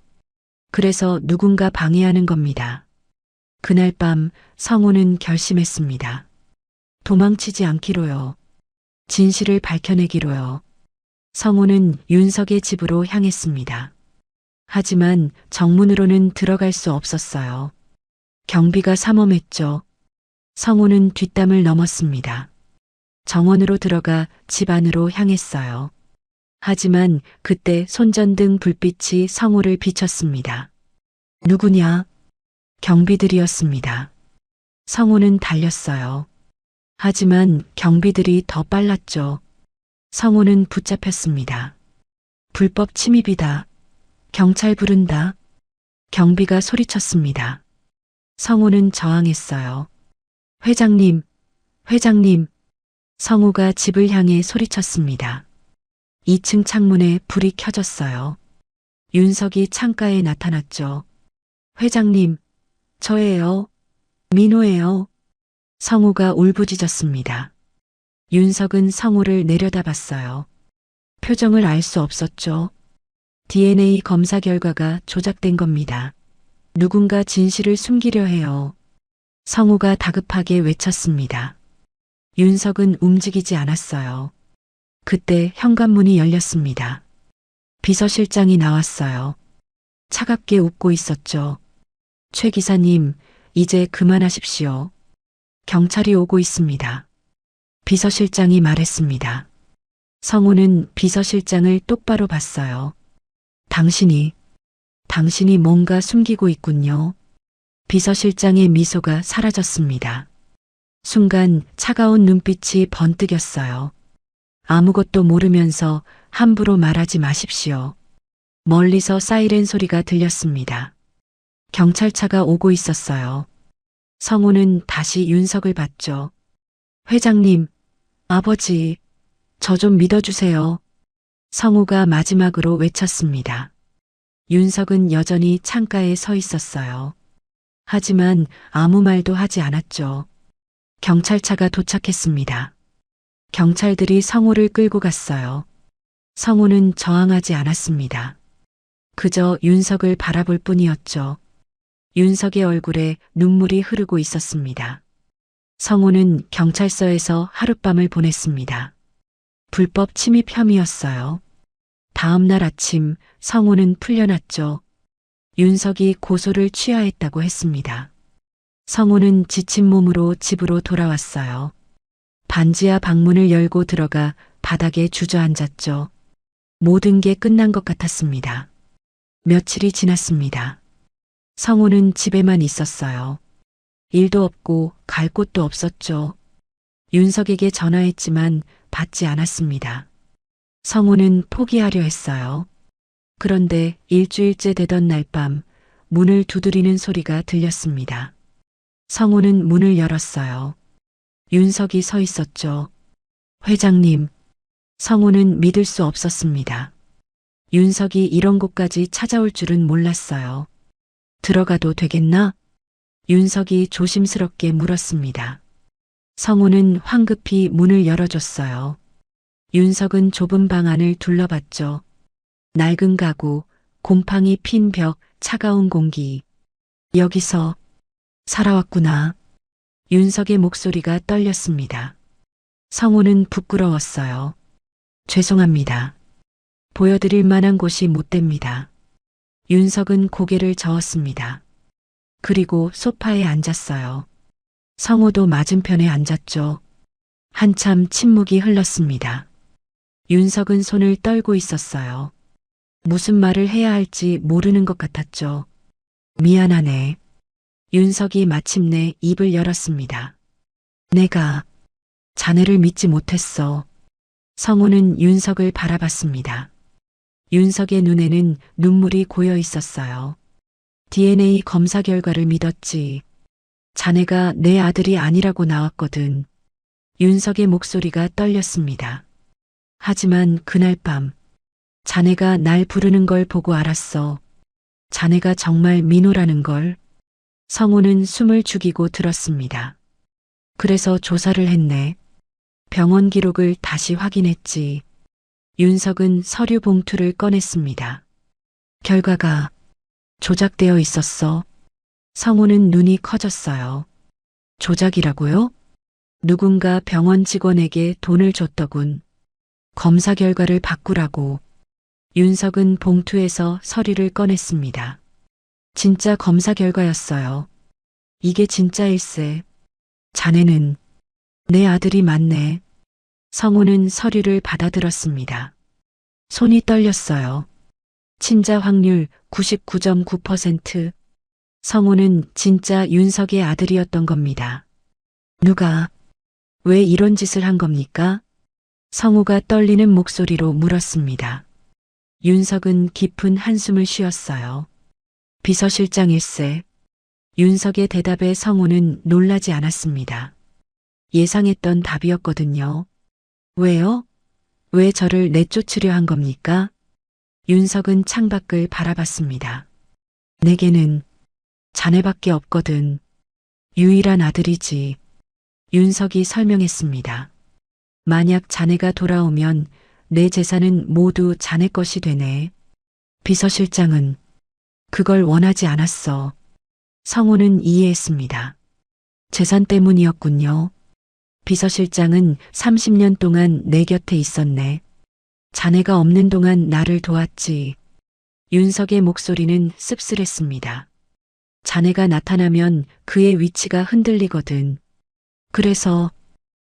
그래서 누군가 방해하는 겁니다. 그날 밤 성우는 결심했습니다. 도망치지 않기로요. 진실을 밝혀내기로요. 성우는 윤석의 집으로 향했습니다. 하지만 정문으로는 들어갈 수 없었어요. 경비가 삼엄했죠. 성우는 뒷담을 넘었습니다. 정원으로 들어가 집 안으로 향했어요. 하지만 그때 손전등 불빛이 성우를 비췄습니다. 누구냐? 경비들이었습니다. 성우는 달렸어요. 하지만 경비들이 더 빨랐죠. 성우는 붙잡혔습니다. 불법 침입이다. 경찰 부른다. 경비가 소리쳤습니다. 성우는 저항했어요. 회장님, 회장님. 성우가 집을 향해 소리쳤습니다. 2층 창문에 불이 켜졌어요. 윤석이 창가에 나타났죠. 회장님, 저예요. 민호예요. 성우가 울부짖었습니다. 윤석은 성우를 내려다봤어요. 표정을 알 수 없었죠. DNA 검사 결과가 조작된 겁니다. 누군가 진실을 숨기려 해요. 성우가 다급하게 외쳤습니다. 윤석은 움직이지 않았어요. 그때 현관문이 열렸습니다. 비서실장이 나왔어요. 차갑게 웃고 있었죠. 최 기사님, 이제 그만하십시오. 경찰이 오고 있습니다. 비서실장이 말했습니다. 성우는 비서실장을 똑바로 봤어요. 당신이 뭔가 숨기고 있군요. 비서실장의 미소가 사라졌습니다. 순간 차가운 눈빛이 번뜩였어요. 아무것도 모르면서 함부로 말하지 마십시오. 멀리서 사이렌 소리가 들렸습니다. 경찰차가 오고 있었어요. 성우는 다시 윤석을 봤죠. 회장님, 아버지, 저 좀 믿어주세요. 성우가 마지막으로 외쳤습니다. 윤석은 여전히 창가에 서 있었어요. 하지만 아무 말도 하지 않았죠. 경찰차가 도착했습니다. 경찰들이 성우를 끌고 갔어요. 성우는 저항하지 않았습니다. 그저 윤석을 바라볼 뿐이었죠. 윤석의 얼굴에 눈물이 흐르고 있었습니다. 성우는 경찰서에서 하룻밤을 보냈습니다. 불법 침입 혐의였어요. 다음 날 아침 성우는 풀려났죠. 윤석이 고소를 취하했다고 했습니다. 성우는 지친 몸으로 집으로 돌아왔어요. 반지하 방문을 열고 들어가 바닥에 주저앉았죠. 모든 게 끝난 것 같았습니다. 며칠이 지났습니다. 성우는 집에만 있었어요. 일도 없고 갈 곳도 없었죠. 윤석에게 전화했지만 받지 않았습니다. 성우는 포기하려 했어요. 그런데 일주일째 되던 날 밤 문을 두드리는 소리가 들렸습니다. 성우는 문을 열었어요. 윤석이 서 있었죠. 회장님. 성우는 믿을 수 없었습니다. 윤석이 이런 곳까지 찾아올 줄은 몰랐어요. 들어가도 되겠나? 윤석이 조심스럽게 물었습니다. 성우는 황급히 문을 열어줬어요. 윤석은 좁은 방 안을 둘러봤죠. 낡은 가구, 곰팡이 핀 벽, 차가운 공기. 여기서 살아왔구나. 윤석의 목소리가 떨렸습니다. 성우는 부끄러웠어요. 죄송합니다. 보여드릴 만한 곳이 못 됩니다. 윤석은 고개를 저었습니다. 그리고 소파에 앉았어요. 성우도 맞은편에 앉았죠. 한참 침묵이 흘렀습니다. 윤석은 손을 떨고 있었어요. 무슨 말을 해야 할지 모르는 것 같았죠. 미안하네. 윤석이 마침내 입을 열었습니다. 내가 자네를 믿지 못했어. 성우는 윤석을 바라봤습니다. 윤석의 눈에는 눈물이 고여 있었어요. DNA 검사 결과를 믿었지. 자네가 내 아들이 아니라고 나왔거든. 윤석의 목소리가 떨렸습니다. 하지만 그날 밤 자네가 날 부르는 걸 보고 알았어. 자네가 정말 민호라는 걸. 성우는 숨을 죽이고 들었습니다. 그래서 조사를 했네. 병원 기록을 다시 확인했지. 윤석은 서류 봉투를 꺼냈습니다. 결과가 조작되어 있었어. 성우는 눈이 커졌어요. 조작이라고요? 누군가 병원 직원에게 돈을 줬더군. 검사 결과를 바꾸라고. 윤석은 봉투에서 서류를 꺼냈습니다. 진짜 검사 결과였어요. 이게 진짜일세. 자네는 내 아들이 맞네. 성우는 서류를 받아들었습니다. 손이 떨렸어요. 친자 확률 99.9%. 성우는 진짜 윤석의 아들이었던 겁니다. 누가, 왜 이런 짓을 한 겁니까? 성우가 떨리는 목소리로 물었습니다. 윤석은 깊은 한숨을 쉬었어요. 비서실장일세. 윤석의 대답에 성우는 놀라지 않았습니다. 예상했던 답이었거든요. 왜요? 왜 저를 내쫓으려 한 겁니까? 윤석은 창밖을 바라봤습니다. 내게는 자네밖에 없거든. 유일한 아들이지. 윤석이 설명했습니다. 만약 자네가 돌아오면 내 재산은 모두 자네 것이 되네. 비서실장은 그걸 원하지 않았어. 성우는 이해했습니다. 재산 때문이었군요. 비서실장은 30년 동안 내 곁에 있었네. 자네가 없는 동안 나를 도왔지. 윤석의 목소리는 씁쓸했습니다. 자네가 나타나면 그의 위치가 흔들리거든. 그래서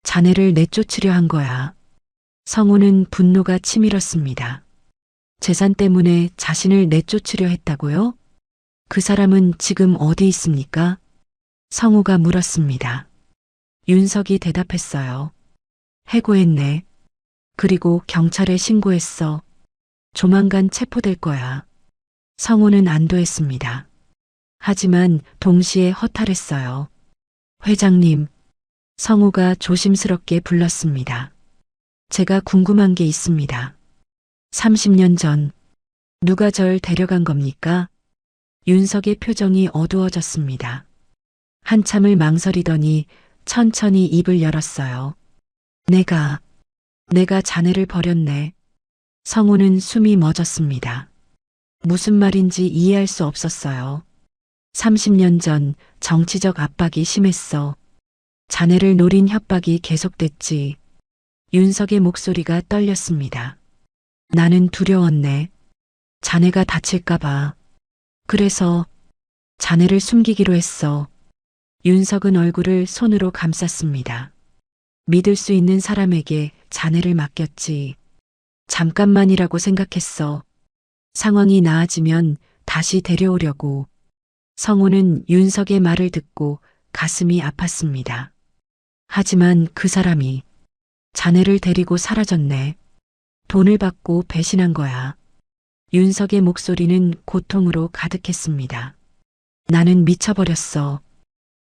자네를 내쫓으려 한 거야. 성우는 분노가 치밀었습니다. 재산 때문에 자신을 내쫓으려 했다고요? 그 사람은 지금 어디 있습니까? 성우가 물었습니다. 윤석이 대답했어요. 해고했네. 그리고 경찰에 신고했어. 조만간 체포될 거야. 성우는 안도했습니다. 하지만 동시에 허탈했어요. 회장님, 성우가 조심스럽게 불렀습니다. 제가 궁금한 게 있습니다. 30년 전 누가 절 데려간 겁니까? 윤석의 표정이 어두워졌습니다. 한참을 망설이더니 천천히 입을 열었어요. 내가 자네를 버렸네. 성우는 숨이 멎었습니다. 무슨 말인지 이해할 수 없었어요. 30년 전 정치적 압박이 심했어. 자네를 노린 협박이 계속됐지. 윤석의 목소리가 떨렸습니다. 나는 두려웠네. 자네가 다칠까봐. 그래서 자네를 숨기기로 했어. 윤석은 얼굴을 손으로 감쌌습니다. 믿을 수 있는 사람에게 자네를 맡겼지. 잠깐만이라고 생각했어. 상황이 나아지면 다시 데려오려고. 성우는 윤석의 말을 듣고 가슴이 아팠습니다. 하지만 그 사람이 자네를 데리고 사라졌네. 돈을 받고 배신한 거야. 윤석의 목소리는 고통으로 가득했습니다. 나는 미쳐버렸어.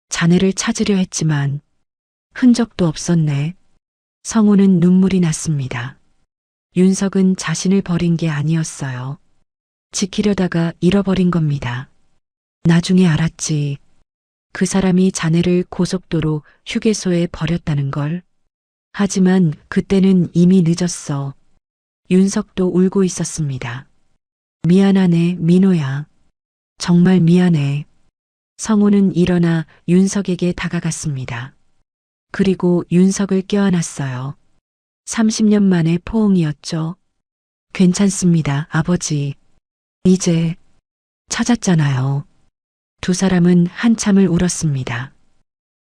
자네를 찾으려 했지만 흔적도 없었네. 성우는 눈물이 났습니다. 윤석은 자신을 버린 게 아니었어요. 지키려다가 잃어버린 겁니다. 나중에 알았지. 그 사람이 자네를 고속도로 휴게소에 버렸다는 걸. 하지만 그때는 이미 늦었어. 윤석도 울고 있었습니다. 미안하네, 민호야. 정말 미안해. 성우는 일어나 윤석에게 다가갔습니다. 그리고 윤석을 껴안았어요. 30년 만에 포옹이었죠. 괜찮습니다, 아버지. 이제 찾았잖아요. 두 사람은 한참을 울었습니다.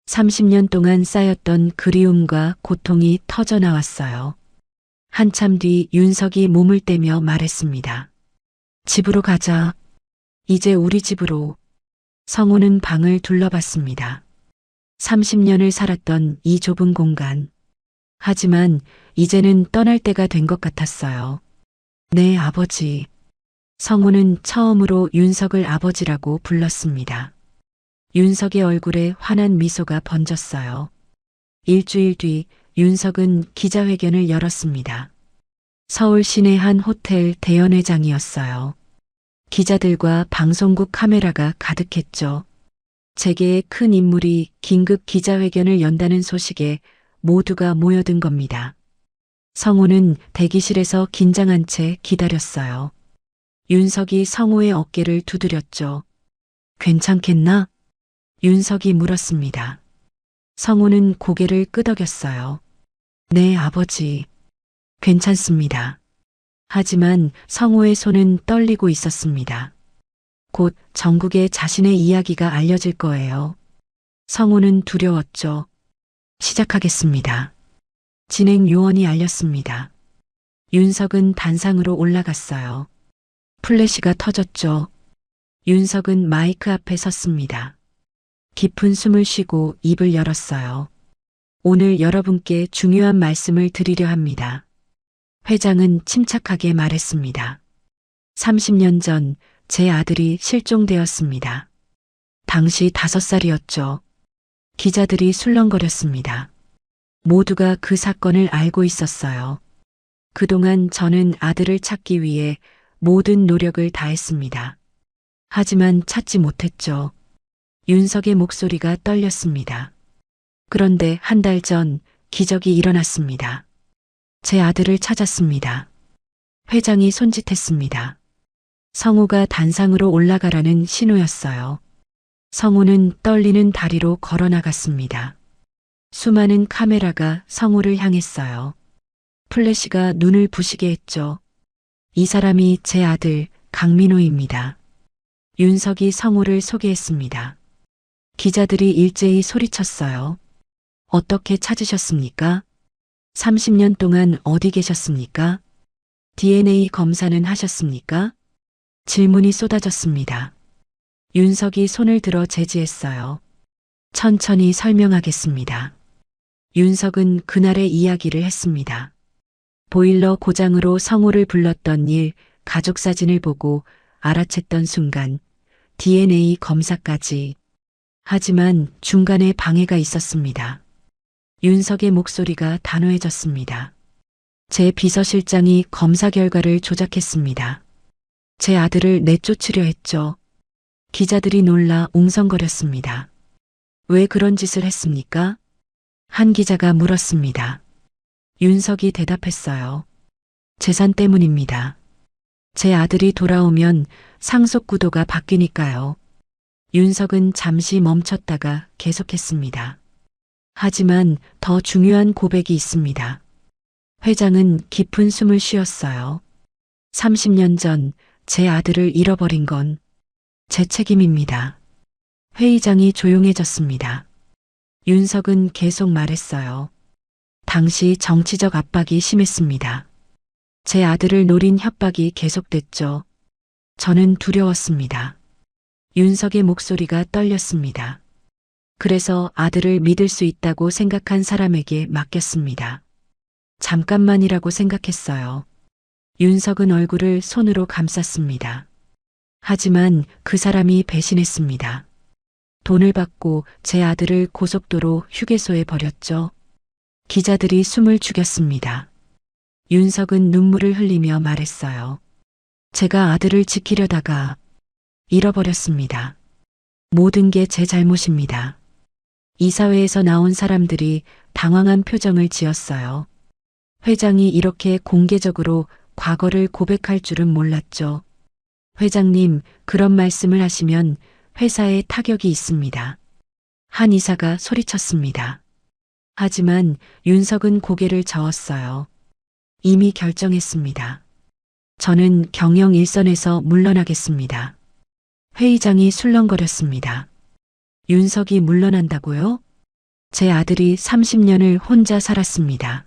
30년 동안 쌓였던 그리움과 고통이 터져 나왔어요. 한참 뒤 윤석이 몸을 떼며 말했습니다. 집으로 가자. 이제 우리 집으로. 성우는 방을 둘러봤습니다. 30년을 살았던 이 좁은 공간. 하지만 이제는 떠날 때가 된 것 같았어요. 네, 아버지. 성우는 처음으로 윤석을 아버지라고 불렀습니다. 윤석의 얼굴에 환한 미소가 번졌어요. 일주일 뒤 윤석은 기자회견을 열었습니다. 서울 시내 한 호텔 대연회장이었어요. 기자들과 방송국 카메라가 가득했죠. 재계의 큰 인물이 긴급 기자회견을 연다는 소식에 모두가 모여든 겁니다. 성우는 대기실에서 긴장한 채 기다렸어요. 윤석이 성우의 어깨를 두드렸죠. 괜찮겠나? 윤석이 물었습니다. 성우는 고개를 끄덕였어요. 네, 아버지. 괜찮습니다. 하지만 성우의 손은 떨리고 있었습니다. 곧 전국에 자신의 이야기가 알려질 거예요. 성우는 두려웠죠. 시작하겠습니다. 진행 요원이 알렸습니다. 윤석은 단상으로 올라갔어요. 플래시가 터졌죠. 윤석은 마이크 앞에 섰습니다. 깊은 숨을 쉬고 입을 열었어요. 오늘 여러분께 중요한 말씀을 드리려 합니다. 회장은 침착하게 말했습니다. 30년 전 제 아들이 실종되었습니다. 당시 5살이었죠. 기자들이 술렁거렸습니다. 모두가 그 사건을 알고 있었어요. 그동안 저는 아들을 찾기 위해 모든 노력을 다했습니다. 하지만 찾지 못했죠. 윤석의 목소리가 떨렸습니다. 그런데 한 달 전 기적이 일어났습니다. 제 아들을 찾았습니다. 회장이 손짓했습니다. 성우가 단상으로 올라가라는 신호였어요. 성우는 떨리는 다리로 걸어 나갔습니다. 수많은 카메라가 성우를 향했어요. 플래시가 눈을 부시게 했죠. 이 사람이 제 아들 강민호입니다. 윤석이 성우를 소개했습니다. 기자들이 일제히 소리쳤어요. 어떻게 찾으셨습니까? 30년 동안 어디 계셨습니까? DNA 검사는 하셨습니까? 질문이 쏟아졌습니다. 윤석이 손을 들어 제지했어요. 천천히 설명하겠습니다. 윤석은 그날의 이야기를 했습니다. 보일러 고장으로 성우를 불렀던 일, 가족 사진을 보고 알아챘던 순간, DNA 검사까지. 하지만 중간에 방해가 있었습니다. 윤석의 목소리가 단호해졌습니다. 제 비서실장이 검사 결과를 조작했습니다. 제 아들을 내쫓으려 했죠. 기자들이 놀라 웅성거렸습니다. 왜 그런 짓을 했습니까? 한 기자가 물었습니다. 윤석이 대답했어요. 재산 때문입니다. 제 아들이 돌아오면 상속 구도가 바뀌니까요. 윤석은 잠시 멈췄다가 계속했습니다. 하지만 더 중요한 고백이 있습니다. 회장은 깊은 숨을 쉬었어요. 30년 전 제 아들을 잃어버린 건 제 책임입니다. 회의장이 조용해졌습니다. 윤석은 계속 말했어요. 당시 정치적 압박이 심했습니다. 제 아들을 노린 협박이 계속됐죠. 저는 두려웠습니다. 윤석의 목소리가 떨렸습니다. 그래서 아들을 믿을 수 있다고 생각한 사람에게 맡겼습니다. 잠깐만이라고 생각했어요. 윤석은 얼굴을 손으로 감쌌습니다. 하지만 그 사람이 배신했습니다. 돈을 받고 제 아들을 고속도로 휴게소에 버렸죠. 기자들이 숨을 죽였습니다. 윤석은 눈물을 흘리며 말했어요. 제가 아들을 지키려다가 잃어버렸습니다. 모든 게 제 잘못입니다. 이사회에서 나온 사람들이 당황한 표정을 지었어요. 회장이 이렇게 공개적으로 과거를 고백할 줄은 몰랐죠. 회장님, 그런 말씀을 하시면 회사에 타격이 있습니다. 한 이사가 소리쳤습니다. 하지만 윤석은 고개를 저었어요. 이미 결정했습니다. 저는 경영 일선에서 물러나겠습니다. 회의장이 술렁거렸습니다. 윤석이 물러난다고요? 제 아들이 30년을 혼자 살았습니다.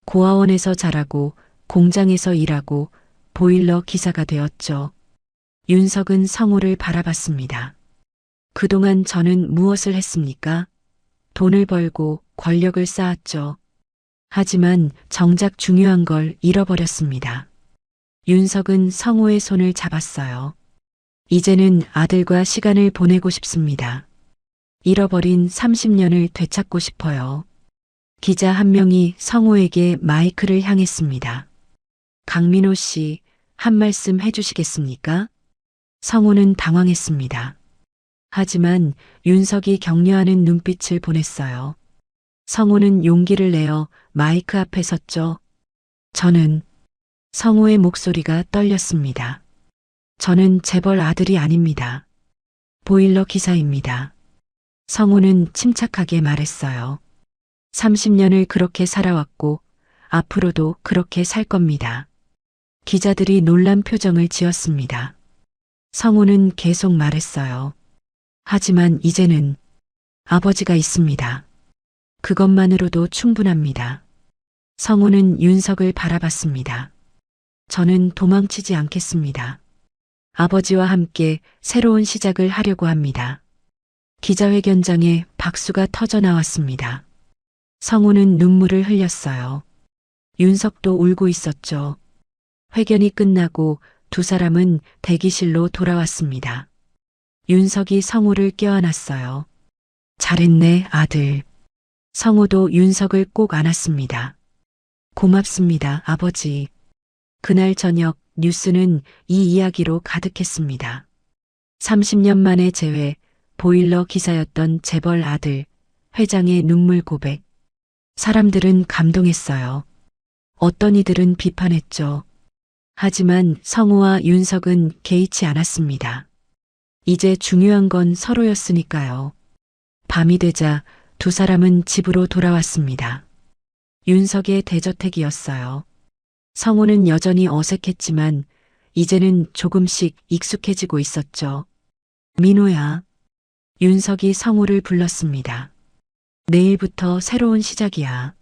고아원에서 자라고 공장에서 일하고 보일러 기사가 되었죠. 윤석은 성우를 바라봤습니다. 그동안 저는 무엇을 했습니까? 돈을 벌고 권력을 쌓았죠. 하지만 정작 중요한 걸 잃어버렸습니다. 윤석은 성우의 손을 잡았어요. 이제는 아들과 시간을 보내고 싶습니다. 잃어버린 30년을 되찾고 싶어요. 기자 한 명이 성우에게 마이크를 향했습니다. 강민호 씨, 한 말씀 해주시겠습니까? 성우는 당황했습니다. 하지만 윤석이 격려하는 눈빛을 보냈어요. 성우는 용기를 내어 마이크 앞에 섰죠. 성우의 목소리가 떨렸습니다. 저는 재벌 아들이 아닙니다. 보일러 기사입니다. 성우는 침착하게 말했어요. 30년을 그렇게 살아왔고 앞으로도 그렇게 살 겁니다. 기자들이 놀란 표정을 지었습니다. 성우는 계속 말했어요. 하지만 이제는 아버지가 있습니다. 그것만으로도 충분합니다. 성우는 윤석을 바라봤습니다. 저는 도망치지 않겠습니다. 아버지와 함께 새로운 시작을 하려고 합니다. 기자회견장에 박수가 터져 나왔습니다. 성우는 눈물을 흘렸어요. 윤석도 울고 있었죠. 회견이 끝나고 두 사람은 대기실로 돌아왔습니다. 윤석이 성우를 껴안았어요. 잘했네, 아들. 성우도 윤석을 꼭 안았습니다. 고맙습니다, 아버지. 그날 저녁 뉴스는 이 이야기로 가득했습니다. 30년 만에 재회, 보일러 기사였던 재벌 아들, 회장의 눈물 고백. 사람들은 감동했어요. 어떤 이들은 비판했죠. 하지만 성우와 윤석은 개의치 않았습니다. 이제 중요한 건 서로였으니까요. 밤이 되자 두 사람은 집으로 돌아왔습니다. 윤석의 대저택이었어요. 성우는 여전히 어색했지만 이제는 조금씩 익숙해지고 있었죠. 민호야. 윤석이 성우를 불렀습니다. 내일부터 새로운 시작이야.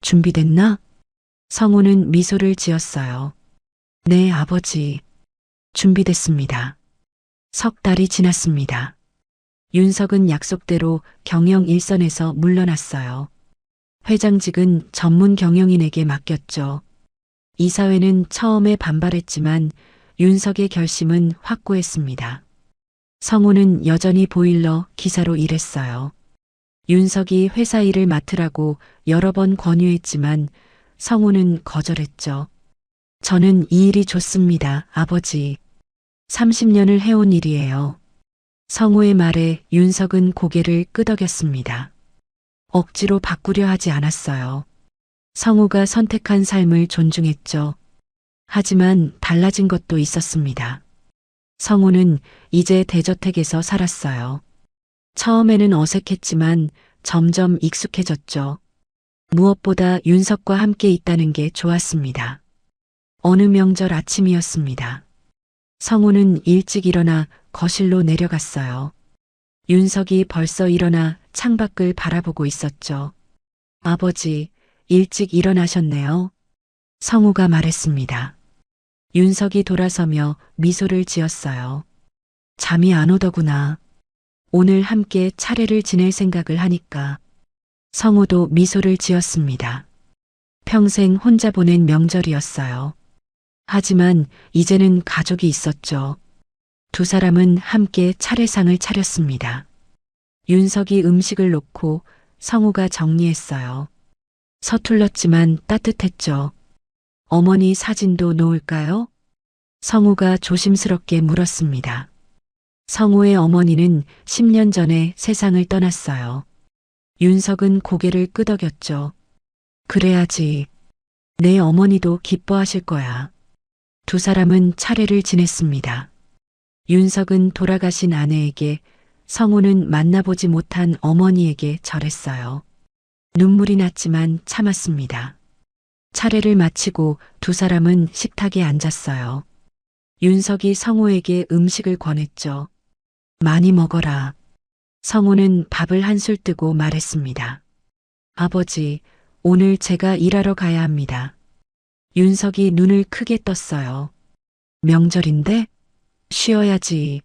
준비됐나? 성우는 미소를 지었어요. 네, 아버지. 준비됐습니다. 석 달이 지났습니다. 윤석은 약속대로 경영 일선에서 물러났어요. 회장직은 전문 경영인에게 맡겼죠. 이사회는 처음에 반발했지만 윤석의 결심은 확고했습니다. 성우는 여전히 보일러 기사로 일했어요. 윤석이 회사 일을 맡으라고 여러 번 권유했지만 성우는 거절했죠. 저는 이 일이 좋습니다, 아버지. 30년을 해온 일이에요. 성우의 말에 윤석은 고개를 끄덕였습니다. 억지로 바꾸려 하지 않았어요. 성우가 선택한 삶을 존중했죠. 하지만 달라진 것도 있었습니다. 성우는 이제 대저택에서 살았어요. 처음에는 어색했지만 점점 익숙해졌죠. 무엇보다 윤석과 함께 있다는 게 좋았습니다. 어느 명절 아침이었습니다. 성우는 일찍 일어나 거실로 내려갔어요. 윤석이 벌써 일어나 창밖을 바라보고 있었죠. 아버지, 일찍 일어나셨네요. 성우가 말했습니다. 윤석이 돌아서며 미소를 지었어요. 잠이 안 오더구나. 오늘 함께 차례를 지낼 생각을 하니까. 성우도 미소를 지었습니다. 평생 혼자 보낸 명절이었어요. 하지만 이제는 가족이 있었죠. 두 사람은 함께 차례상을 차렸습니다. 윤석이 음식을 놓고 성우가 정리했어요. 서툴렀지만 따뜻했죠. 어머니 사진도 놓을까요? 성우가 조심스럽게 물었습니다. 성우의 어머니는 10년 전에 세상을 떠났어요. 윤석은 고개를 끄덕였죠. 그래야지. 내 어머니도 기뻐하실 거야. 두 사람은 차례를 지냈습니다. 윤석은 돌아가신 아내에게, 성우는 만나보지 못한 어머니에게 절했어요. 눈물이 났지만 참았습니다. 차례를 마치고 두 사람은 식탁에 앉았어요. 윤석이 성우에게 음식을 권했죠. 많이 먹어라. 성우는 밥을 한술 뜨고 말했습니다. 아버지, 오늘 제가 일하러 가야 합니다. 윤석이 눈을 크게 떴어요. 명절인데? 쉬어야지.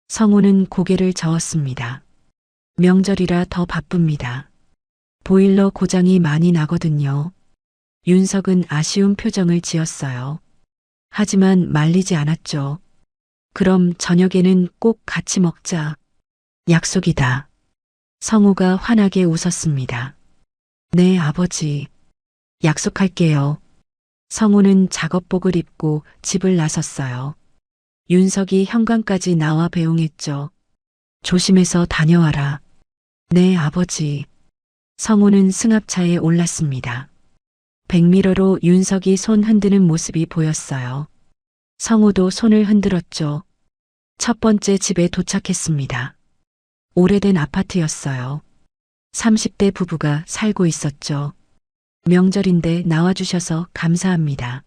성우는 고개를 저었습니다. 명절이라 더 바쁩니다. 보일러 고장이 많이 나거든요. 윤석은 아쉬운 표정을 지었어요. 하지만 말리지 않았죠. 그럼 저녁에는 꼭 같이 먹자. 약속이다. 성우가 환하게 웃었습니다. 네, 아버지. 약속할게요. 성우는 작업복을 입고 집을 나섰어요. 윤석이 현관까지 나와 배웅했죠. 조심해서 다녀와라. 네, 아버지. 성우는 승합차에 올랐습니다. 백미러로 윤석이 손 흔드는 모습이 보였어요. 성우도 손을 흔들었죠. 첫 번째 집에 도착했습니다. 오래된 아파트였어요. 30대 부부가 살고 있었죠. 명절인데 나와주셔서 감사합니다.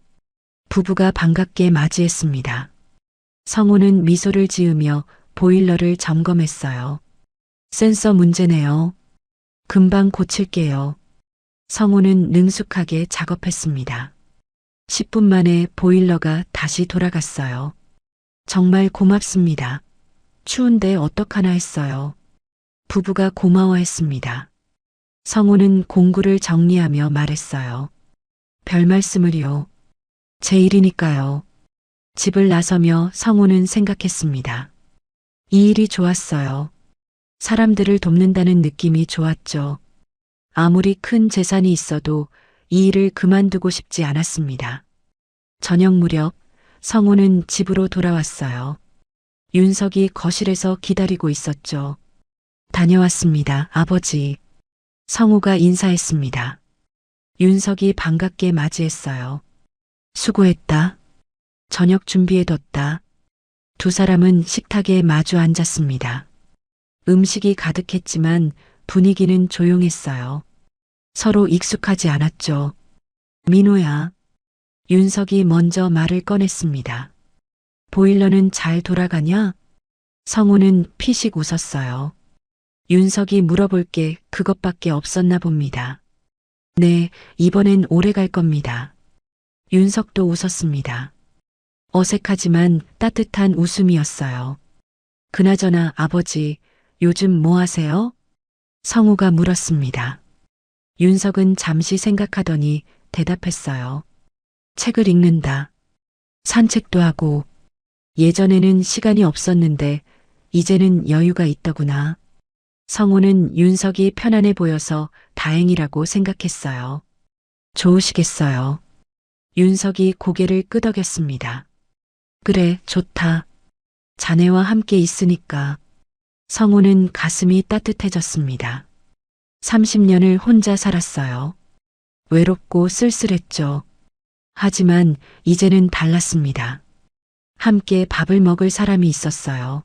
부부가 반갑게 맞이했습니다. 성우는 미소를 지으며 보일러를 점검했어요. 센서 문제네요. 금방 고칠게요. 성우는 능숙하게 작업했습니다. 10분 만에 보일러가 다시 돌아갔어요. 정말 고맙습니다. 추운데 어떡하나 했어요. 부부가 고마워했습니다. 성우는 공구를 정리하며 말했어요. 별 말씀을요. 제 일이니까요. 집을 나서며 성우는 생각했습니다. 이 일이 좋았어요. 사람들을 돕는다는 느낌이 좋았죠. 아무리 큰 재산이 있어도 이 일을 그만두고 싶지 않았습니다. 저녁 무렵 성우는 집으로 돌아왔어요. 윤석이 거실에서 기다리고 있었죠. 다녀왔습니다, 아버지. 성우가 인사했습니다. 윤석이 반갑게 맞이했어요. 수고했다. 저녁 준비해뒀다. 두 사람은 식탁에 마주 앉았습니다. 음식이 가득했지만 분위기는 조용했어요. 서로 익숙하지 않았죠. 민호야. 윤석이 먼저 말을 꺼냈습니다. 보일러는 잘 돌아가냐? 성우는 피식 웃었어요. 윤석이 물어볼 게 그것밖에 없었나 봅니다. 네, 이번엔 오래 갈 겁니다. 윤석도 웃었습니다. 어색하지만 따뜻한 웃음이었어요. 그나저나 아버지, 요즘 뭐 하세요? 성우가 물었습니다. 윤석은 잠시 생각하더니 대답했어요. 책을 읽는다. 산책도 하고. 예전에는 시간이 없었는데 이제는 여유가 있더구나. 성우는 윤석이 편안해 보여서 다행이라고 생각했어요. 좋으시겠어요. 윤석이 고개를 끄덕였습니다. 그래, 좋다. 자네와 함께 있으니까. 성우는 가슴이 따뜻해졌습니다. 30년을 혼자 살았어요. 외롭고 쓸쓸했죠. 하지만 이제는 달랐습니다. 함께 밥을 먹을 사람이 있었어요.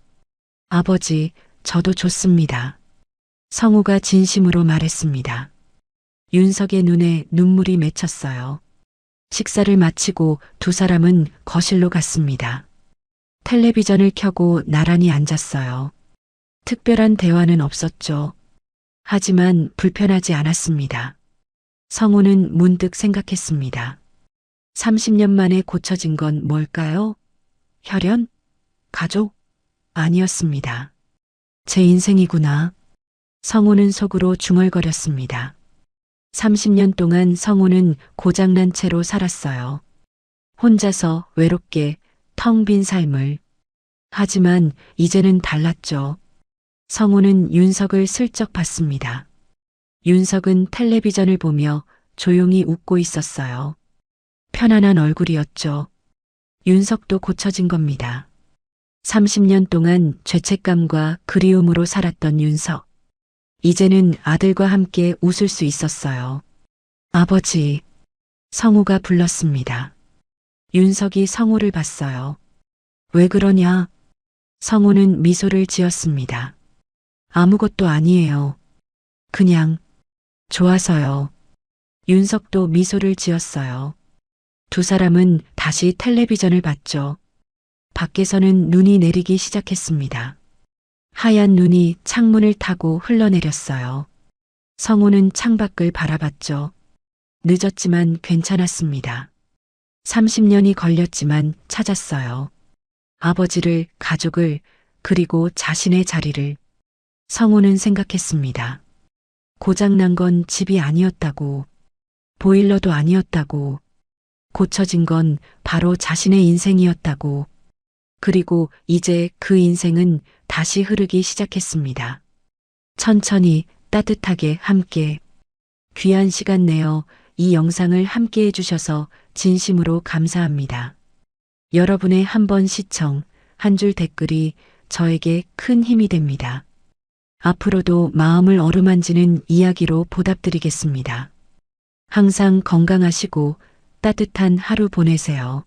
아버지, 저도 좋습니다. 성우가 진심으로 말했습니다. 윤석의 눈에 눈물이 맺혔어요. 식사를 마치고 두 사람은 거실로 갔습니다. 텔레비전을 켜고 나란히 앉았어요. 특별한 대화는 없었죠. 하지만 불편하지 않았습니다. 성우는 문득 생각했습니다. 30년 만에 고쳐진 건 뭘까요? 혈연? 가족? 아니었습니다. 제 인생이구나. 성우는 속으로 중얼거렸습니다. 30년 동안 성우는 고장난 채로 살았어요. 혼자서 외롭게 텅 빈 삶을. 하지만 이제는 달랐죠. 성우는 윤석을 슬쩍 봤습니다. 윤석은 텔레비전을 보며 조용히 웃고 있었어요. 편안한 얼굴이었죠. 윤석도 고쳐진 겁니다. 30년 동안 죄책감과 그리움으로 살았던 윤석. 이제는 아들과 함께 웃을 수 있었어요. 아버지, 성우가 불렀습니다. 윤석이 성우를 봤어요. 왜 그러냐? 성우는 미소를 지었습니다. 아무것도 아니에요. 그냥 좋아서요. 윤석도 미소를 지었어요. 두 사람은 다시 텔레비전을 봤죠. 밖에서는 눈이 내리기 시작했습니다. 하얀 눈이 창문을 타고 흘러내렸어요. 성우는 창밖을 바라봤죠. 늦었지만 괜찮았습니다. 30년이 걸렸지만 찾았어요. 아버지를, 가족을, 그리고 자신의 자리를. 성우는 생각했습니다. 고장난 건 집이 아니었다고, 보일러도 아니었다고, 고쳐진 건 바로 자신의 인생이었다고. 그리고 이제 그 인생은 다시 흐르기 시작했습니다. 천천히 따뜻하게 함께. 귀한 시간 내어 이 영상을 함께 해주셔서 진심으로 감사합니다. 여러분의 한 번 시청, 한 줄 댓글이 저에게 큰 힘이 됩니다. 앞으로도 마음을 어루만지는 이야기로 보답드리겠습니다. 항상 건강하시고 따뜻한 하루 보내세요.